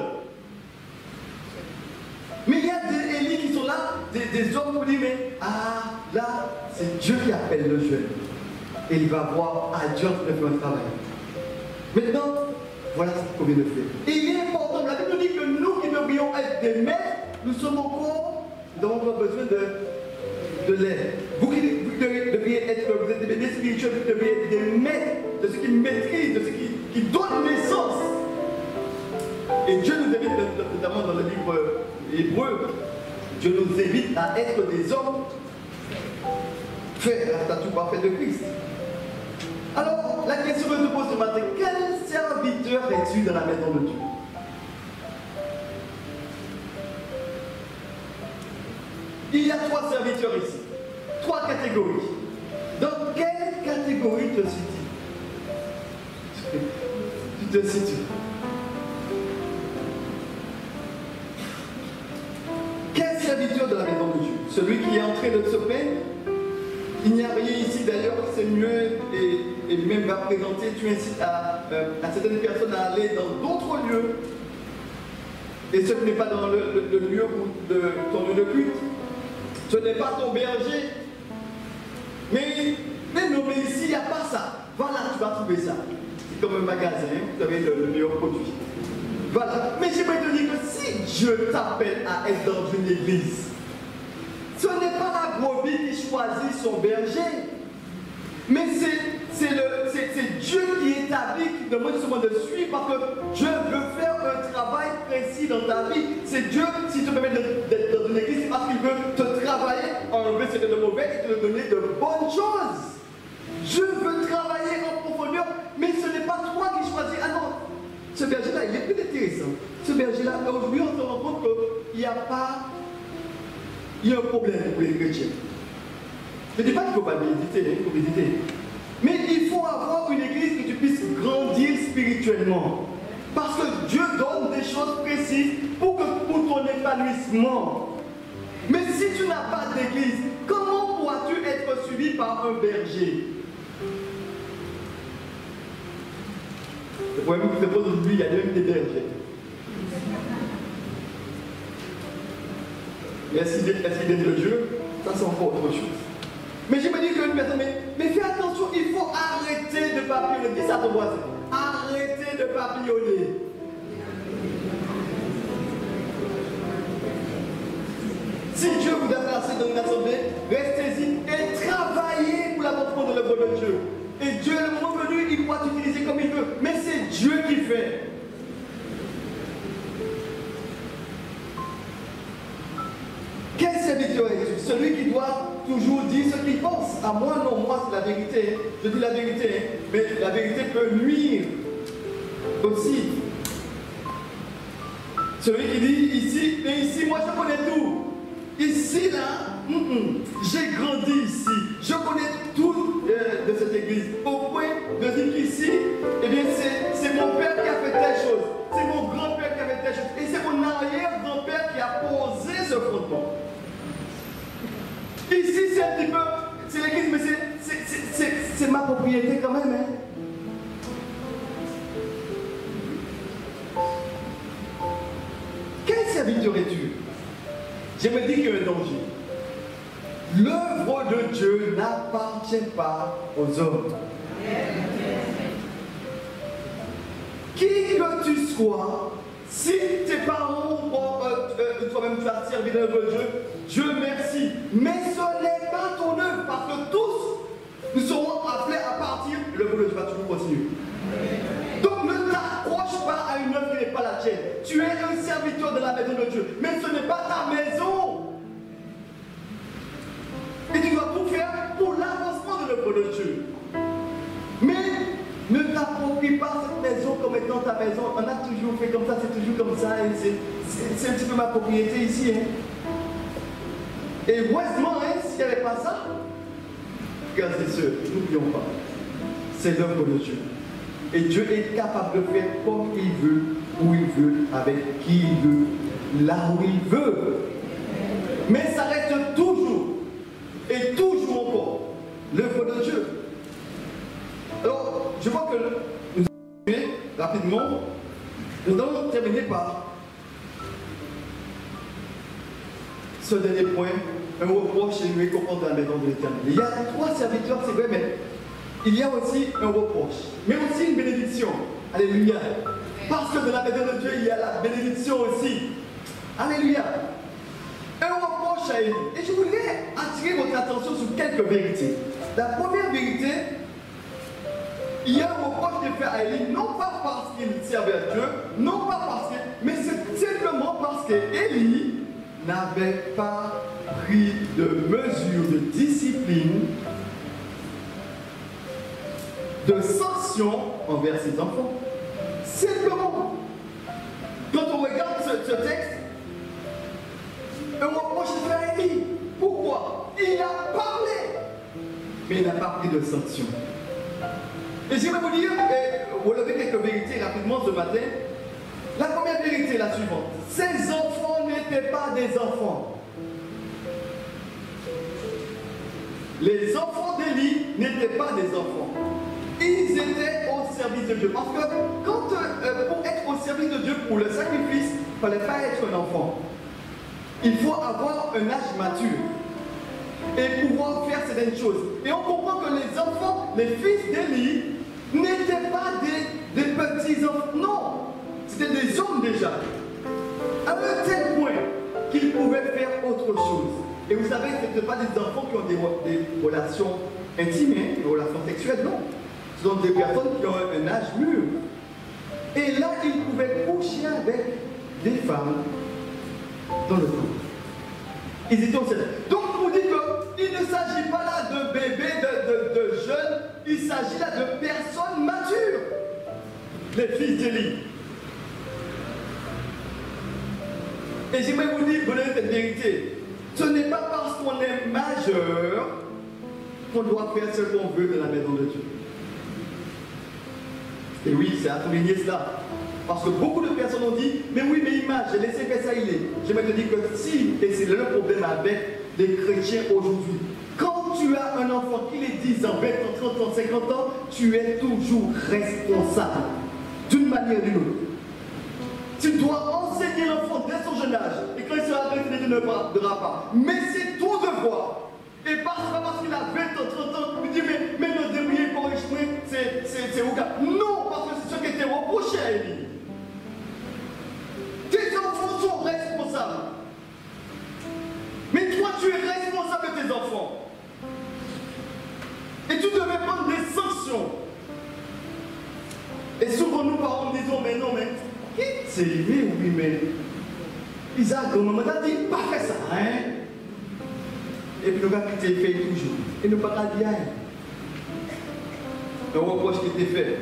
Mais il y a des Élie qui sont là, des hommes qui disent, mais là, c'est Dieu qui appelle le jeune. Et il va voir, Dieu est en train de faire un travail. Maintenant, voilà ce qu'il convient de faire. Et il est important, la Bible nous dit que nous qui devrions être des maîtres, nous sommes encore, nous avons encore besoin de l'aide. Vous qui devriez être, vous êtes des bébés spirituels, vous devriez être des maîtres, de ceux qui maîtrisent, de ceux qui donnent naissance. Et Dieu nous invite, notamment dans le livre Hébreu, Dieu nous invite à être des hommes faits à la statue parfaite de Christ. Alors, la question que je te pose ce matin, quel serviteur es-tu dans la maison de Dieu? Il y a trois serviteurs ici, trois catégories. Dans quelle catégorie te situes-tu? Tu te situes. Quel serviteur de la maison de Dieu? Celui qui est en train de se plaindre? Il n'y a rien ici d'ailleurs, c'est mieux et même va présenter, tu incites à certaines personnes à aller dans d'autres lieux. Et ce n'est pas dans le lieu de ton lieu de culte. Ce n'est pas ton berger. Mais non, mais ici, il n'y a pas ça. Voilà, tu vas trouver ça. C'est comme un magasin, vous avez le meilleur produit. Voilà. Mais j'aimerais te dire que si Dieu t'appelle à être dans une église, ce n'est pas la brebis qui choisit son berger, mais c'est Dieu qui établit, qui demande seulement de suivre, parce que Dieu veut faire un travail précis dans ta vie. C'est Dieu, si tu te permets d'être dans une église, c'est parce qu'il veut te travailler, enlever ce qui est de mauvais et te donner de bonnes choses. Dieu veut travailler en profondeur, mais ce n'est pas toi qui choisis. Ah non, ce berger-là, il est plus intéressant. Ce berger-là, aujourd'hui, on se rend compte qu'il n'y a pas... Il y a un problème pour les chrétiens. Je ne dis pas qu'il ne faut pas méditer, il faut méditer. Mais il faut avoir une église que tu puisses grandir spirituellement. Parce que Dieu donne des choses précises pour ton épanouissement. Mais si tu n'as pas d'église, comment pourras-tu être suivi par un berger? Le problème que je te pose aujourd'hui, il y a même des bergers. Et est-ce qu'il aime le Dieu? Ça c'est encore autre chose. Mais je me dis qu'une personne, mais fais attention, il faut arrêter de papillonner. Dis ça à ton voisin. Arrêtez de papillonner. Si Dieu vous a placé dans une assemblée, restez-y et travaillez pour l'accomplissement de l'œuvre de Dieu. Et Dieu, le moment venu, il pourra t'utiliser comme il veut. Mais c'est Dieu qui fait. Quel serviteur est celui qui doit toujours dire ce qu'il pense? À moi, non, moi c'est la vérité. Je dis la vérité, mais la vérité peut nuire aussi. Celui qui dit ici, mais ici, moi je connais tout. Ici, là, j'ai grandi ici. Je connais tout de cette église, au point de dire qu'ici, eh bien, c'est mon père qui a fait telle chose, c'est mon grand-père qui a fait telle chose, et c'est mon arrière-grand-père qui a posé ce fondement. Ici, c'est un petit peu, c'est l'église, mais c'est ma propriété quand même. Hein. Quel serviteur es-tu? J'aimerais dire qu'il y a un danger. L'œuvre de Dieu n'appartient pas aux hommes. Qui que tu sois, si tes parents ou toi-même tu as servi l'œuvre de Dieu, Dieu merci. Mais ce n'est pas ton œuvre, parce que tous nous serons appelés à partir, l'œuvre de Dieu va toujours continuer. Donc ne t'accroche pas à une œuvre qui n'est pas la tienne. Tu es un serviteur de la maison de Dieu, mais ce n'est pas ta maison. Et tu dois tout faire pour l'avancement de l'œuvre de Dieu. Mais ne t'approprie pas cette maison comme étant ta maison. On a toujours fait comme ça, c'est toujours comme ça. C'est un petit peu ma propriété ici. Hein. Et heureusement, hein, s'il n'y avait pas ça, frères et sœurs, n'oublions pas, c'est l'œuvre de Dieu. Et Dieu est capable de faire comme il veut, où il veut, avec qui il veut, là où il veut. Mais ça reste toujours, et toujours encore, l'œuvre de Dieu. Alors, je vois que nous allons rapidement, nous allons terminer par ce dernier point, un reproche et une récompense de la maison de l'Éternel. Il y a 3 serviteurs, c'est vrai, mais il y a aussi un reproche, mais aussi une bénédiction. Alléluia. Parce que de la maison de Dieu, il y a la bénédiction aussi. Alléluia. Un reproche à Élie. Et je voudrais attirer votre attention sur quelques vérités. La première vérité, il y a un reproche qui est fait à Élie, non pas parce qu'il servait à Dieu, non pas parce que, mais c'est simplement parce qu'Élie n'avait pas pris de mesures de discipline, de sanctions envers ses enfants. Simplement. Quand on regarde ce texte, un reproche est fait à Élie. Pourquoi? Il a parlé, mais il n'a pas pris de sanctions. Et j'aimerais vous dire, et relever quelques vérités rapidement ce matin. La première vérité est la suivante. Ces enfants n'étaient pas des enfants. Les enfants d'Élie n'étaient pas des enfants. Ils étaient au service de Dieu. Parce que quand, pour être au service de Dieu, pour le sacrifice, il ne fallait pas être un enfant. Il faut avoir un âge mature et pouvoir faire certaines choses. Et on comprend que les enfants, les fils d'Élie, n'étaient pas des petits enfants. Non, c'était des hommes déjà. À un tel point qu'ils pouvaient faire autre chose. Et vous savez, ce ne sont pas des enfants qui ont des relations intimes, des relations sexuelles, non. Ce sont des personnes qui ont un âge mûr. Et là, ils pouvaient coucher avec des femmes dans le temps. Ils étaient au ciel. Donc, on dit qu'il ne s'agit pas là de bébés, de jeunes, il s'agit là de personnes matures. Les fils d'Élie. Et j'aimerais vous dire, vous donner cette vérité. Ce n'est pas parce qu'on est majeur qu'on doit faire ce qu'on veut de la maison de Dieu. Et oui, c'est à souligner cela. Parce que beaucoup de personnes ont dit, mais oui, mais image, j'ai laissé faire ça, il est. J'aimerais te dire que si, et c'est le problème avec les chrétiens aujourd'hui, quand tu as un enfant qui est 10 ans, 20 ans, 30 ans, 50 ans, tu es toujours responsable, d'une manière ou d'une autre. Tu dois enseigner l'enfant dès son jeune âge, et quand il sera grand, il ne parlera pas. Mais c'est ton devoir. Et pas parce qu'il a 20 ans, 30 ans, il dit, mais le débrouiller pour échouer, c'est au cas. Non, parce que c'est ce qui était reproché à Élie. Tes enfants sont responsables. Mais toi, tu es responsable de tes enfants. Et tu devais prendre des sanctions. Et souvent, nous parents disons, mais non, mais c'est lui, oui, mais Isaac, grand-maman t'a dit, pas faire ça, hein. Et puis nous avons fait toujours. Et nous n'avons pas dit rien. Un reproche qui était fait.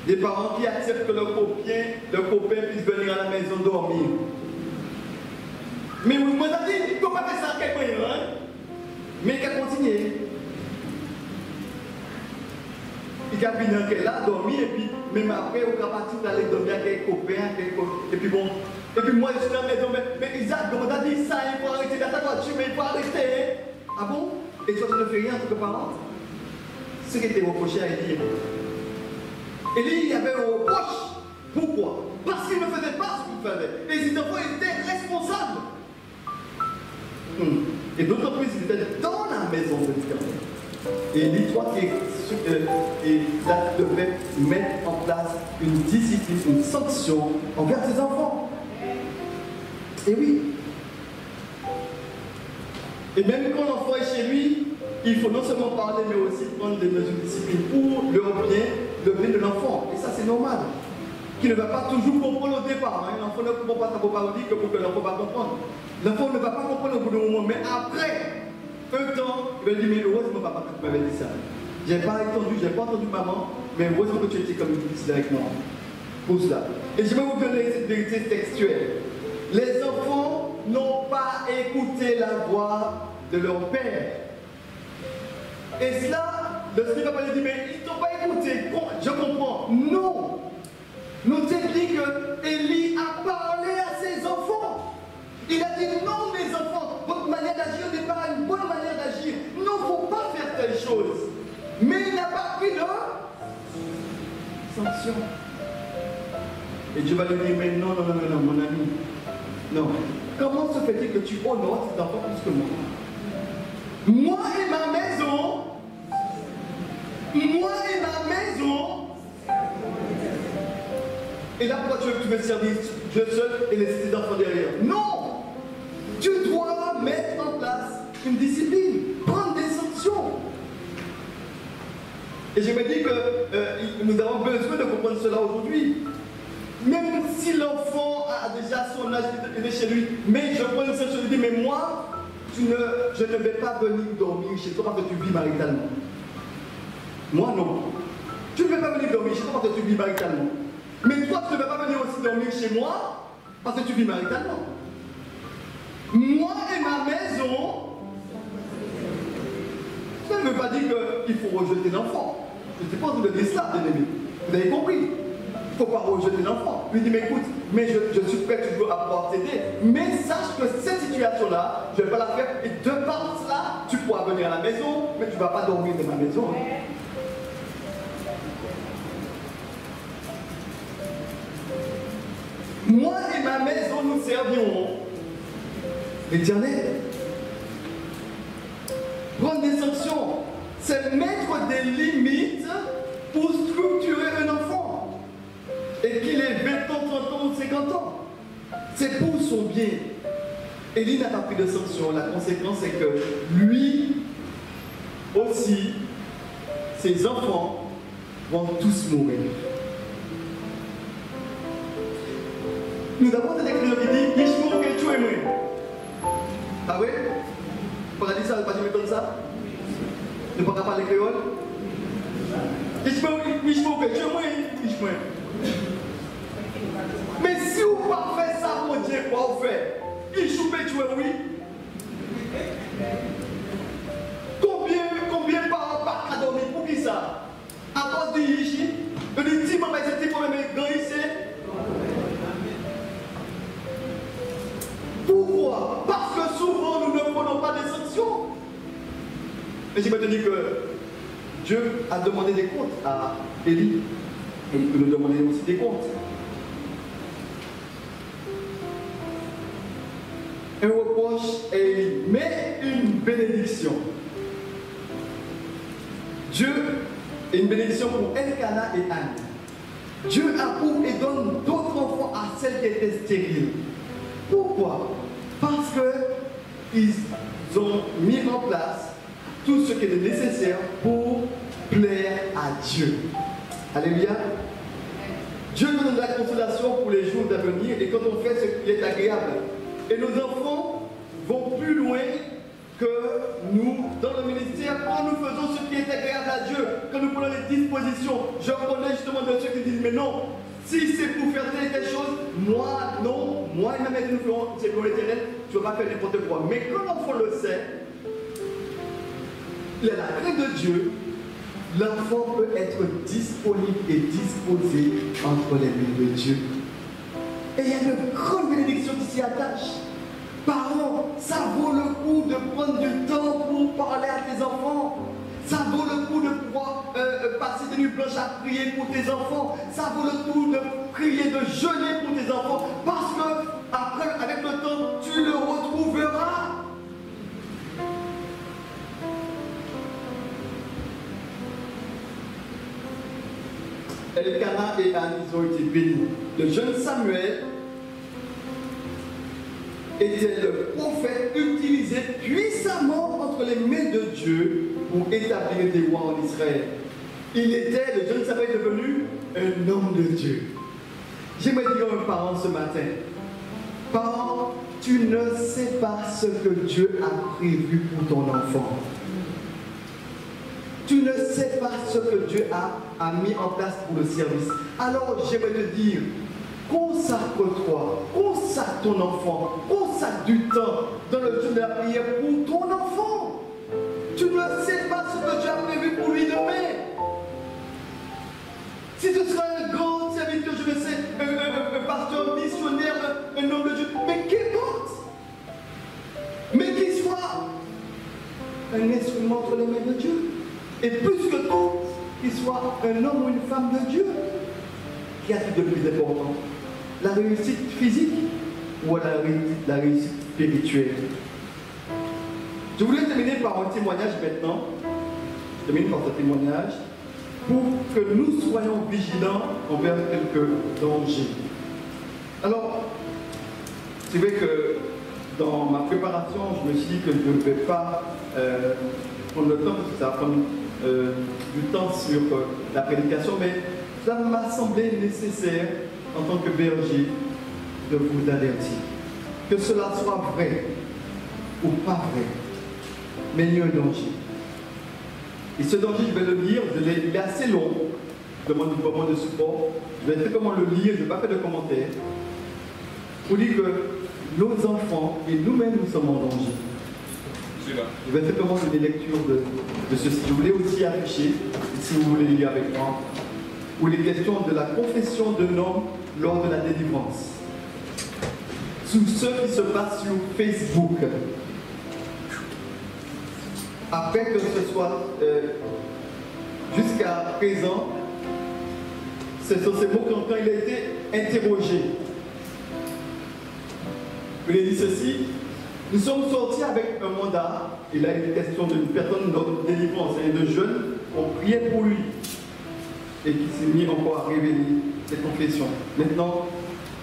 Des parents qui acceptent que leur copain puisse venir à la maison dormir. Mais vous m'avez dit, comment faire ça, quelqu'un, hein? Mais qu'à continuer. il a fini là, dormi, et puis même après, on va partir d'aller dormir avec les copains, et puis bon. Et puis moi, je suis dans la maison, mais Isaac, on t'a dit ça, il faut arrêter dans ta voiture, mais il faut arrêter. Ah bon? Et toi, tu ne fais rien en tant que parent? Ce qui était reproché à Élie. Élie, il y avait un reproche. Pourquoi? Parce qu'il ne faisait pas ce qu'il faisait. Et ses enfants étaient responsables. Et d'autant plus, ils étaient dans la maison de l'Éternel. Et Élie, toi qui devais mettre en place une discipline, une sanction envers ses enfants. Et oui. Et même quand l'enfant est chez lui, il faut non seulement parler, mais aussi prendre des mesures de discipline pour le bien de l'enfant. Et ça, c'est normal. Qui ne va pas toujours comprendre au départ. Hein. L'enfant ne comprend pas ta parole que pour que l'enfant va comprendre. L'enfant ne va pas comprendre au bout d'un moment, mais après un temps, il va dire, mais heureusement, papa, que tu m'avais dit ça. Je n'ai pas entendu maman, mais heureusement que tu étais comme une petite avec moi. Pour cela. Et je vais vous donner cette vérité textuelle. Les enfants n'ont pas écouté la voix de leur père. Et cela, le Seigneur va dire, mais ils ne t'ont pas écouté. Je comprends. Non. Nous t'ai dit que Élie a parlé à ses enfants. Il a dit, non mes enfants, votre manière d'agir n'est pas une bonne manière d'agir. Non, il ne faut pas faire telle chose. Mais il n'a pas pris de sanction. Et Dieu va lui dire, mais non, mon ami. Non. Comment se fait-il que tu honores tes enfants plus que moi? Moi et ma maison, et là pourquoi tu veux servir Dieu seul et laisser tes enfants derrière? Non! Tu dois mettre en place une discipline, prendre des sanctions. Et je me dis que nous avons besoin de comprendre cela aujourd'hui. Même si l'enfant a déjà son âge, il est chez lui, mais je prends une sanction, je dis, mais moi, je ne vais pas venir dormir chez toi parce que tu vis maritalement. Moi, non. Tu ne vais pas venir dormir chez toi parce que tu vis maritalement. Mais toi, tu ne vas pas venir aussi dormir chez moi parce que tu vis maritalement. Moi et ma maison, ça ne veut pas dire qu'il faut rejeter l'enfant. Je ne sais pas si vous le dites cela, bien aimé. Vous avez compris? Il ne faut pas rejeter l'enfant. Lui dit, mais écoute, mais je suis prêt toujours à pouvoir t'aider. Mais sache que cette situation-là, je ne vais pas la faire. Et de par cela, tu pourras venir à la maison, mais tu ne vas pas dormir dans ma maison. Hein. Moi et ma maison, nous servirons l'Éternel. Prendre des sanctions, c'est mettre des limites pour structurer un enfant. Et qu'il ait 20 ans, 30 ans ou 50 ans. C'est pour son bien. Élie n'a pas pris de sanction. La conséquence est que lui aussi, ses enfants vont tous mourir. Nous avons des écrivains qui disent, il faut que tu aimes. Ah oui? On a dit ça, pas de ça? Ne pas parler créole? Il faut que tu aimes. Mais si vous ne pas faire ça, mon Dieu, quoi vous faites? Il faut que tu aimes, oui. Combien de parents pas à dormir pour qui ça? À cause de Yichi, de dire, maman, c'était pour me grand ici. Pourquoi? Parce que souvent nous ne prenons pas des sanctions. Mais je vais te dire que Dieu a demandé des comptes à Élie. Et il peut nous demander aussi des comptes. Un reproche à Élie, mais une bénédiction. Dieu est une bénédiction pour Elkana et Anne. Dieu approuve et donne d'autres enfants à celles qui étaient stériles. Pourquoi? Parce qu'ils ont mis en place tout ce qui est nécessaire pour plaire à Dieu. Alléluia. Dieu nous donne la consolation pour les jours d'avenir et quand on fait ce qui est agréable. Et nos enfants vont plus loin que nous dans le ministère quand nous faisons ce qui est agréable à Dieu, quand nous prenons les dispositions. Je reconnais justement de ceux qui disent mais non, si c'est pour faire telle chose, moi non, moi et ma mère nous ferons, c'est pour l'Éternel, tu ne vas pas faire n'importe quoi. Mais quand l'enfant le sait, il a la crainte de Dieu, l'enfant peut être disponible et disposé entre les mains de Dieu. Et il y a une grande bénédiction qui s'y attache. Parents, ça vaut le coup de prendre du temps pour parler à tes enfants. Ça vaut le coup de pouvoir passer des nuits blanches à prier pour tes enfants. Ça vaut le coup de prier, de jeûner pour tes enfants. Parce que, après, avec le temps, tu le retrouveras. Elkanah et Anne, ils ont été bénis. Le jeune Samuel était le prophète utilisé puissamment entre les mains de Dieu pour établir des rois en Israël. Il était, le jeune Samuel est devenu un homme de Dieu. J'aimerais dire à un parent ce matin, parent, tu ne sais pas ce que Dieu a prévu pour ton enfant. Tu ne sais pas ce que Dieu a mis en place pour le service. Alors j'aimerais te dire, consacre-toi, consacre ton enfant, consacre du temps dans le jeu de la prière pour ton enfant. Tu ne sais pas ce que Dieu a prévu pour lui demain. Si ce sera un grand serviteur, je le sais, un pasteur missionnaire, un homme de Dieu, mais qu'importe. Mais qu'il soit un instrument entre les mains de Dieu. Et plus que tout, qu'il soit un homme ou une femme de Dieu. Qui a-t-il de plus important? La réussite physique ou la réussite spirituelle? Je voulais terminer par un témoignage maintenant. Je termine par ce témoignage pour que nous soyons vigilants envers quelques dangers. Alors, c'est vrai que dans ma préparation, je me suis dit que je ne vais pas prendre le temps parce que ça va prendre du temps sur la prédication, mais ça m'a semblé nécessaire en tant que berger de vous avertir. Que cela soit vrai ou pas vrai, mais il y a un danger. Et ce danger, je vais le lire, il est assez long, je demande vraiment de support, je vais comment le lire, je ne vais pas faire de commentaires, pour dire que nos enfants et nous-mêmes, nous sommes en danger. Je vais simplement donner lecture de ceci. Je voulais aussi afficher, si vous voulez lire avec moi, où il est question de la confession d'un homme lors de la délivrance. Sous ce qui se passe sur Facebook. Après que ce soit jusqu'à présent, c'est sur ces mots quand il a été interrogé. Il a dit ceci. Nous sommes sortis avec un mandat, et là il est question d'une personne lors de délivrance, et de jeunes, on priait pour lui, et qui s'est mis encore à révéler cette confession. Maintenant,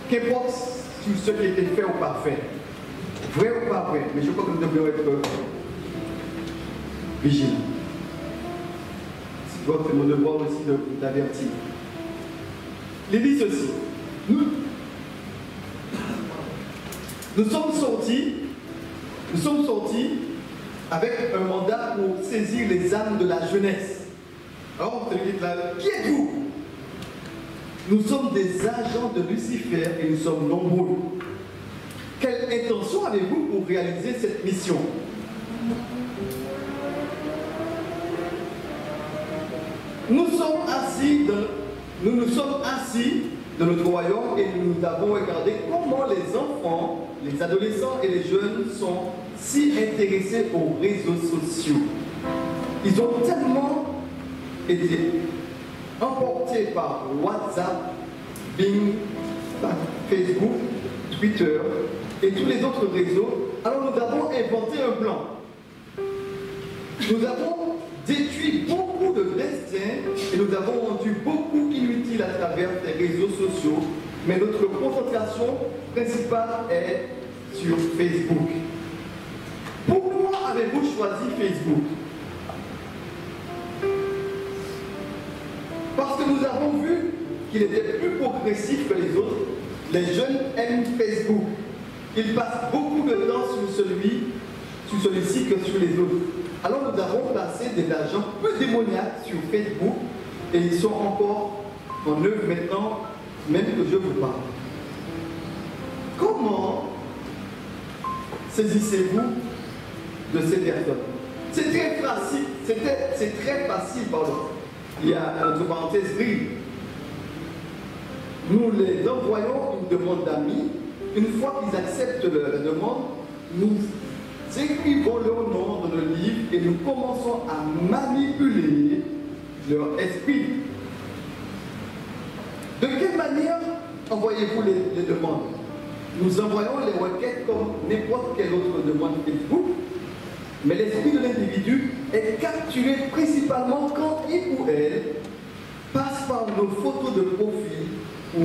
qu'importe sur ce qui était fait ou pas fait, vrai ou pas vrai, mais je crois que nous devons être vigilants. C'est mon devoir aussi d'avertir. Il dit ceci, nous sommes sortis avec un mandat pour saisir les âmes de la jeunesse. Alors, on se dit là, qui êtes-vous? Nous sommes des agents de Lucifer et nous sommes nombreux. Quelle intention avez-vous pour réaliser cette mission? Nous nous sommes assis dans notre royaume et nous avons regardé comment les enfants, les adolescents et les jeunes sont si intéressés aux réseaux sociaux. Ils ont tellement été emportés par WhatsApp, Bing, Facebook, Twitter et tous les autres réseaux. Alors nous avons inventé un plan. Nous avons détruit beaucoup de destins et nous avons rendu beaucoup inutiles à travers les réseaux sociaux. Mais notre concentration principale est sur Facebook. Pourquoi avez-vous choisi Facebook? Parce que nous avons vu qu'il était plus progressif que les autres. Les jeunes aiment Facebook. Ils passent beaucoup de temps sur celui-ci que sur les autres. Alors nous avons placé des agents peu démoniaques sur Facebook et ils sont encore en œuvre maintenant, même que je vous parle. Comment saisissez-vous de ces personnes? C'est très facile, il y a entre parenthèses rire. Nous les envoyons une demande d'amis. Une fois qu'ils acceptent la demande, nous écrivons leur nom dans le livre et nous commençons à manipuler leur esprit. De quelle manière envoyez-vous les demandes? Nous envoyons les requêtes comme n'importe quelle autre demande Facebook, mais l'esprit de l'individu est capturé principalement quand il ou elle passe par nos photos de profil ou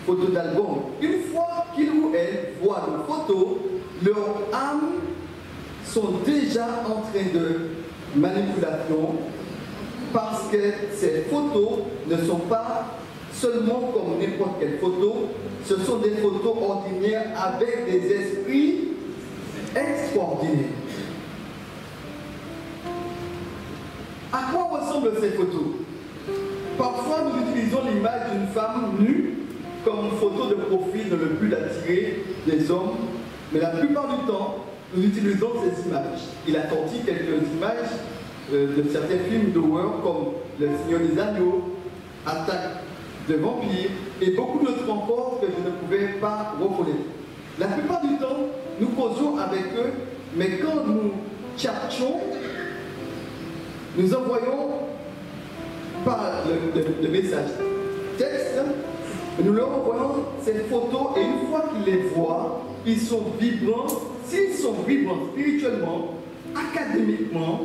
photos d'album. Une fois qu'il ou elle voit nos photos, leurs âmes sont déjà en train de manipulation parce que ces photos ne sont pas seulement comme n'importe quelle photo, ce sont des photos ordinaires avec des esprits extraordinaires. À quoi ressemblent ces photos? Parfois, nous utilisons l'image d'une femme nue comme photo de profil dans le but d'attirer des hommes, mais la plupart du temps, nous utilisons ces images. Il a sorti quelques images de certains films d'horreur comme Le Seigneur des Agneaux, Attaque de vampires et beaucoup d'autres encore que je ne pouvais pas reconnaître. La plupart du temps, nous causions avec eux, mais quand nous cherchons, nous envoyons par le message texte, nous leur envoyons ces photos et une fois qu'ils les voient, ils sont vibrants. S'ils sont vibrants spirituellement, académiquement,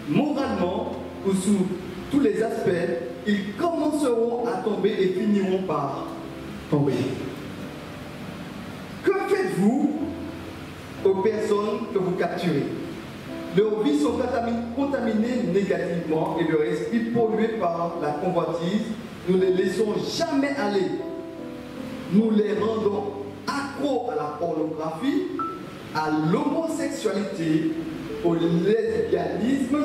moralement ou sous tous les aspects, ils commenceront à tomber et finiront par tomber. Que faites-vous aux personnes que vous capturez? Leurs vies sont contaminées négativement et leur esprit pollué par la convoitise. Nous ne les laissons jamais aller. Nous les rendons accros à la pornographie, à l'homosexualité, au lesbianisme,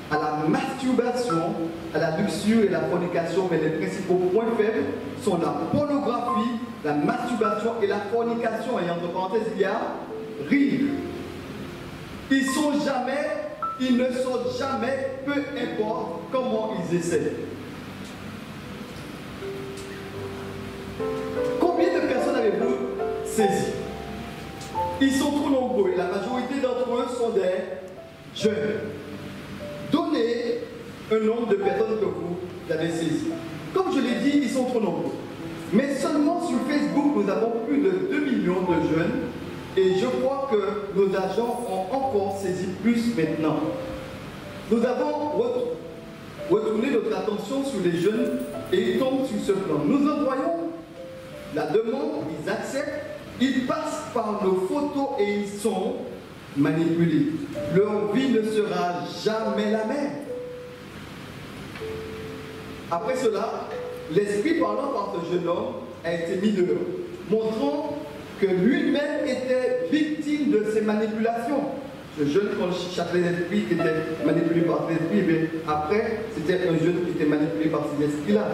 à la masturbation, à la luxure et la fornication, mais les principaux points faibles sont la pornographie, la masturbation et la fornication. Et entre parenthèses, il y a rire. Ils ne sont jamais, peu importe comment ils essaient. Combien de personnes avez-vous saisies? Ils sont trop nombreux et la majorité d'entre eux sont des jeunes. Donnez un nombre de personnes que vous avez saisies. Comme je l'ai dit, ils sont trop nombreux. Mais seulement sur Facebook, nous avons plus de 2 millions de jeunes. Et je crois que nos agents ont encore saisi plus maintenant. Nous avons retourné notre attention sur les jeunes et ils tombent sur ce plan. Nous envoyons la demande, ils acceptent, ils passent par nos photos et ils sont manipulés. Leur vie ne sera jamais la même. Après cela, l'esprit parlant par ce jeune homme a été mis dehors, montrant que lui-même était victime de ces manipulations. Ce jeune, quand chaque esprit qui était manipulé par ces esprits, mais après, c'était un jeune qui était manipulé par ces esprits-là.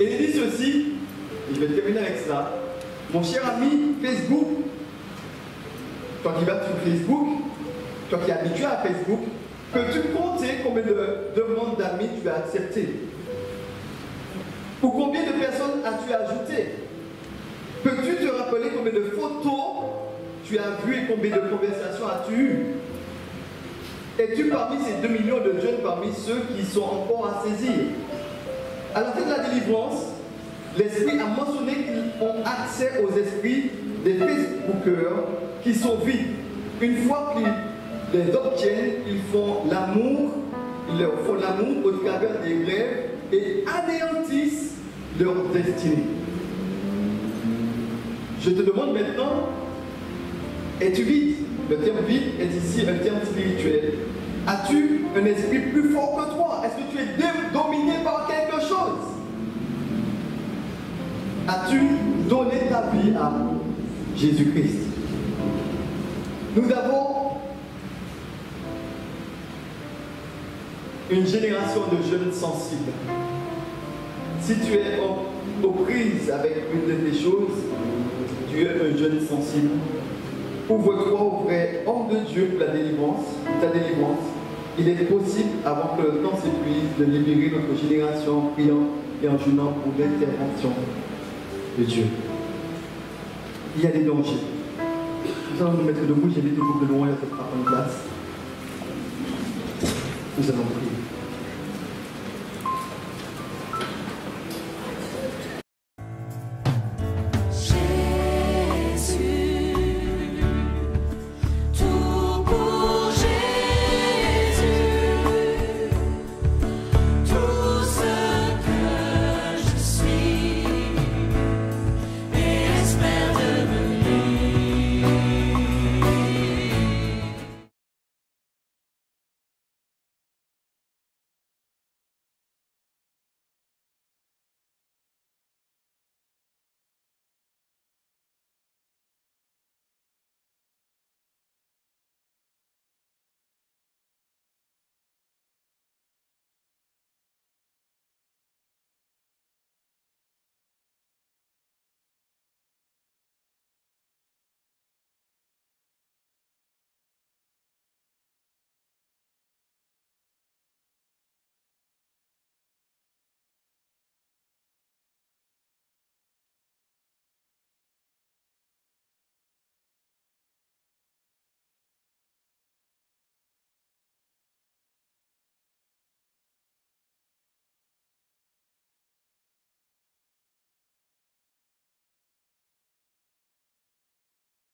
Et il dit ceci, et je vais terminer avec ça. Mon cher ami, Facebook, toi qui vas sur Facebook, toi qui es habitué à Facebook, peux-tu compter combien de demandes d'amis tu as acceptées? Ou combien de personnes as-tu ajouté? Peux-tu te rappeler combien de photos tu as vues et combien de conversations as-tu eues? Es-tu parmi ces 2 millions de jeunes, parmi ceux qui sont encore à saisir? À la fin de la délivrance, l'Esprit a mentionné qu'ils ont accès aux esprits des Facebookers qui sont vides. Une fois qu'ils les obtiennent, ils font l'amour, ils leur font l'amour au travers des rêves et anéantissent leur destinée. Je te demande maintenant, es-tu vide? Le terme vide est ici un terme spirituel. As-tu un esprit plus fort que toi? Est-ce que tu es dominé par quelque chose? As-tu donné ta vie à Jésus-Christ? Nous avons une génération de jeunes sensibles. Si tu es aux prises avec une de tes choses, tu es un jeune sensible. Ouvre-toi au vrai homme de Dieu pour la délivrance, ta délivrance. il est possible, avant que le temps s'épuise, de libérer notre génération en priant et en jeûnant pour l'intervention de Dieu. Il y a des dangers. Nous allons nous mettre debout, j'invite le groupe de louanges à se prendre en place. Nous allons prier.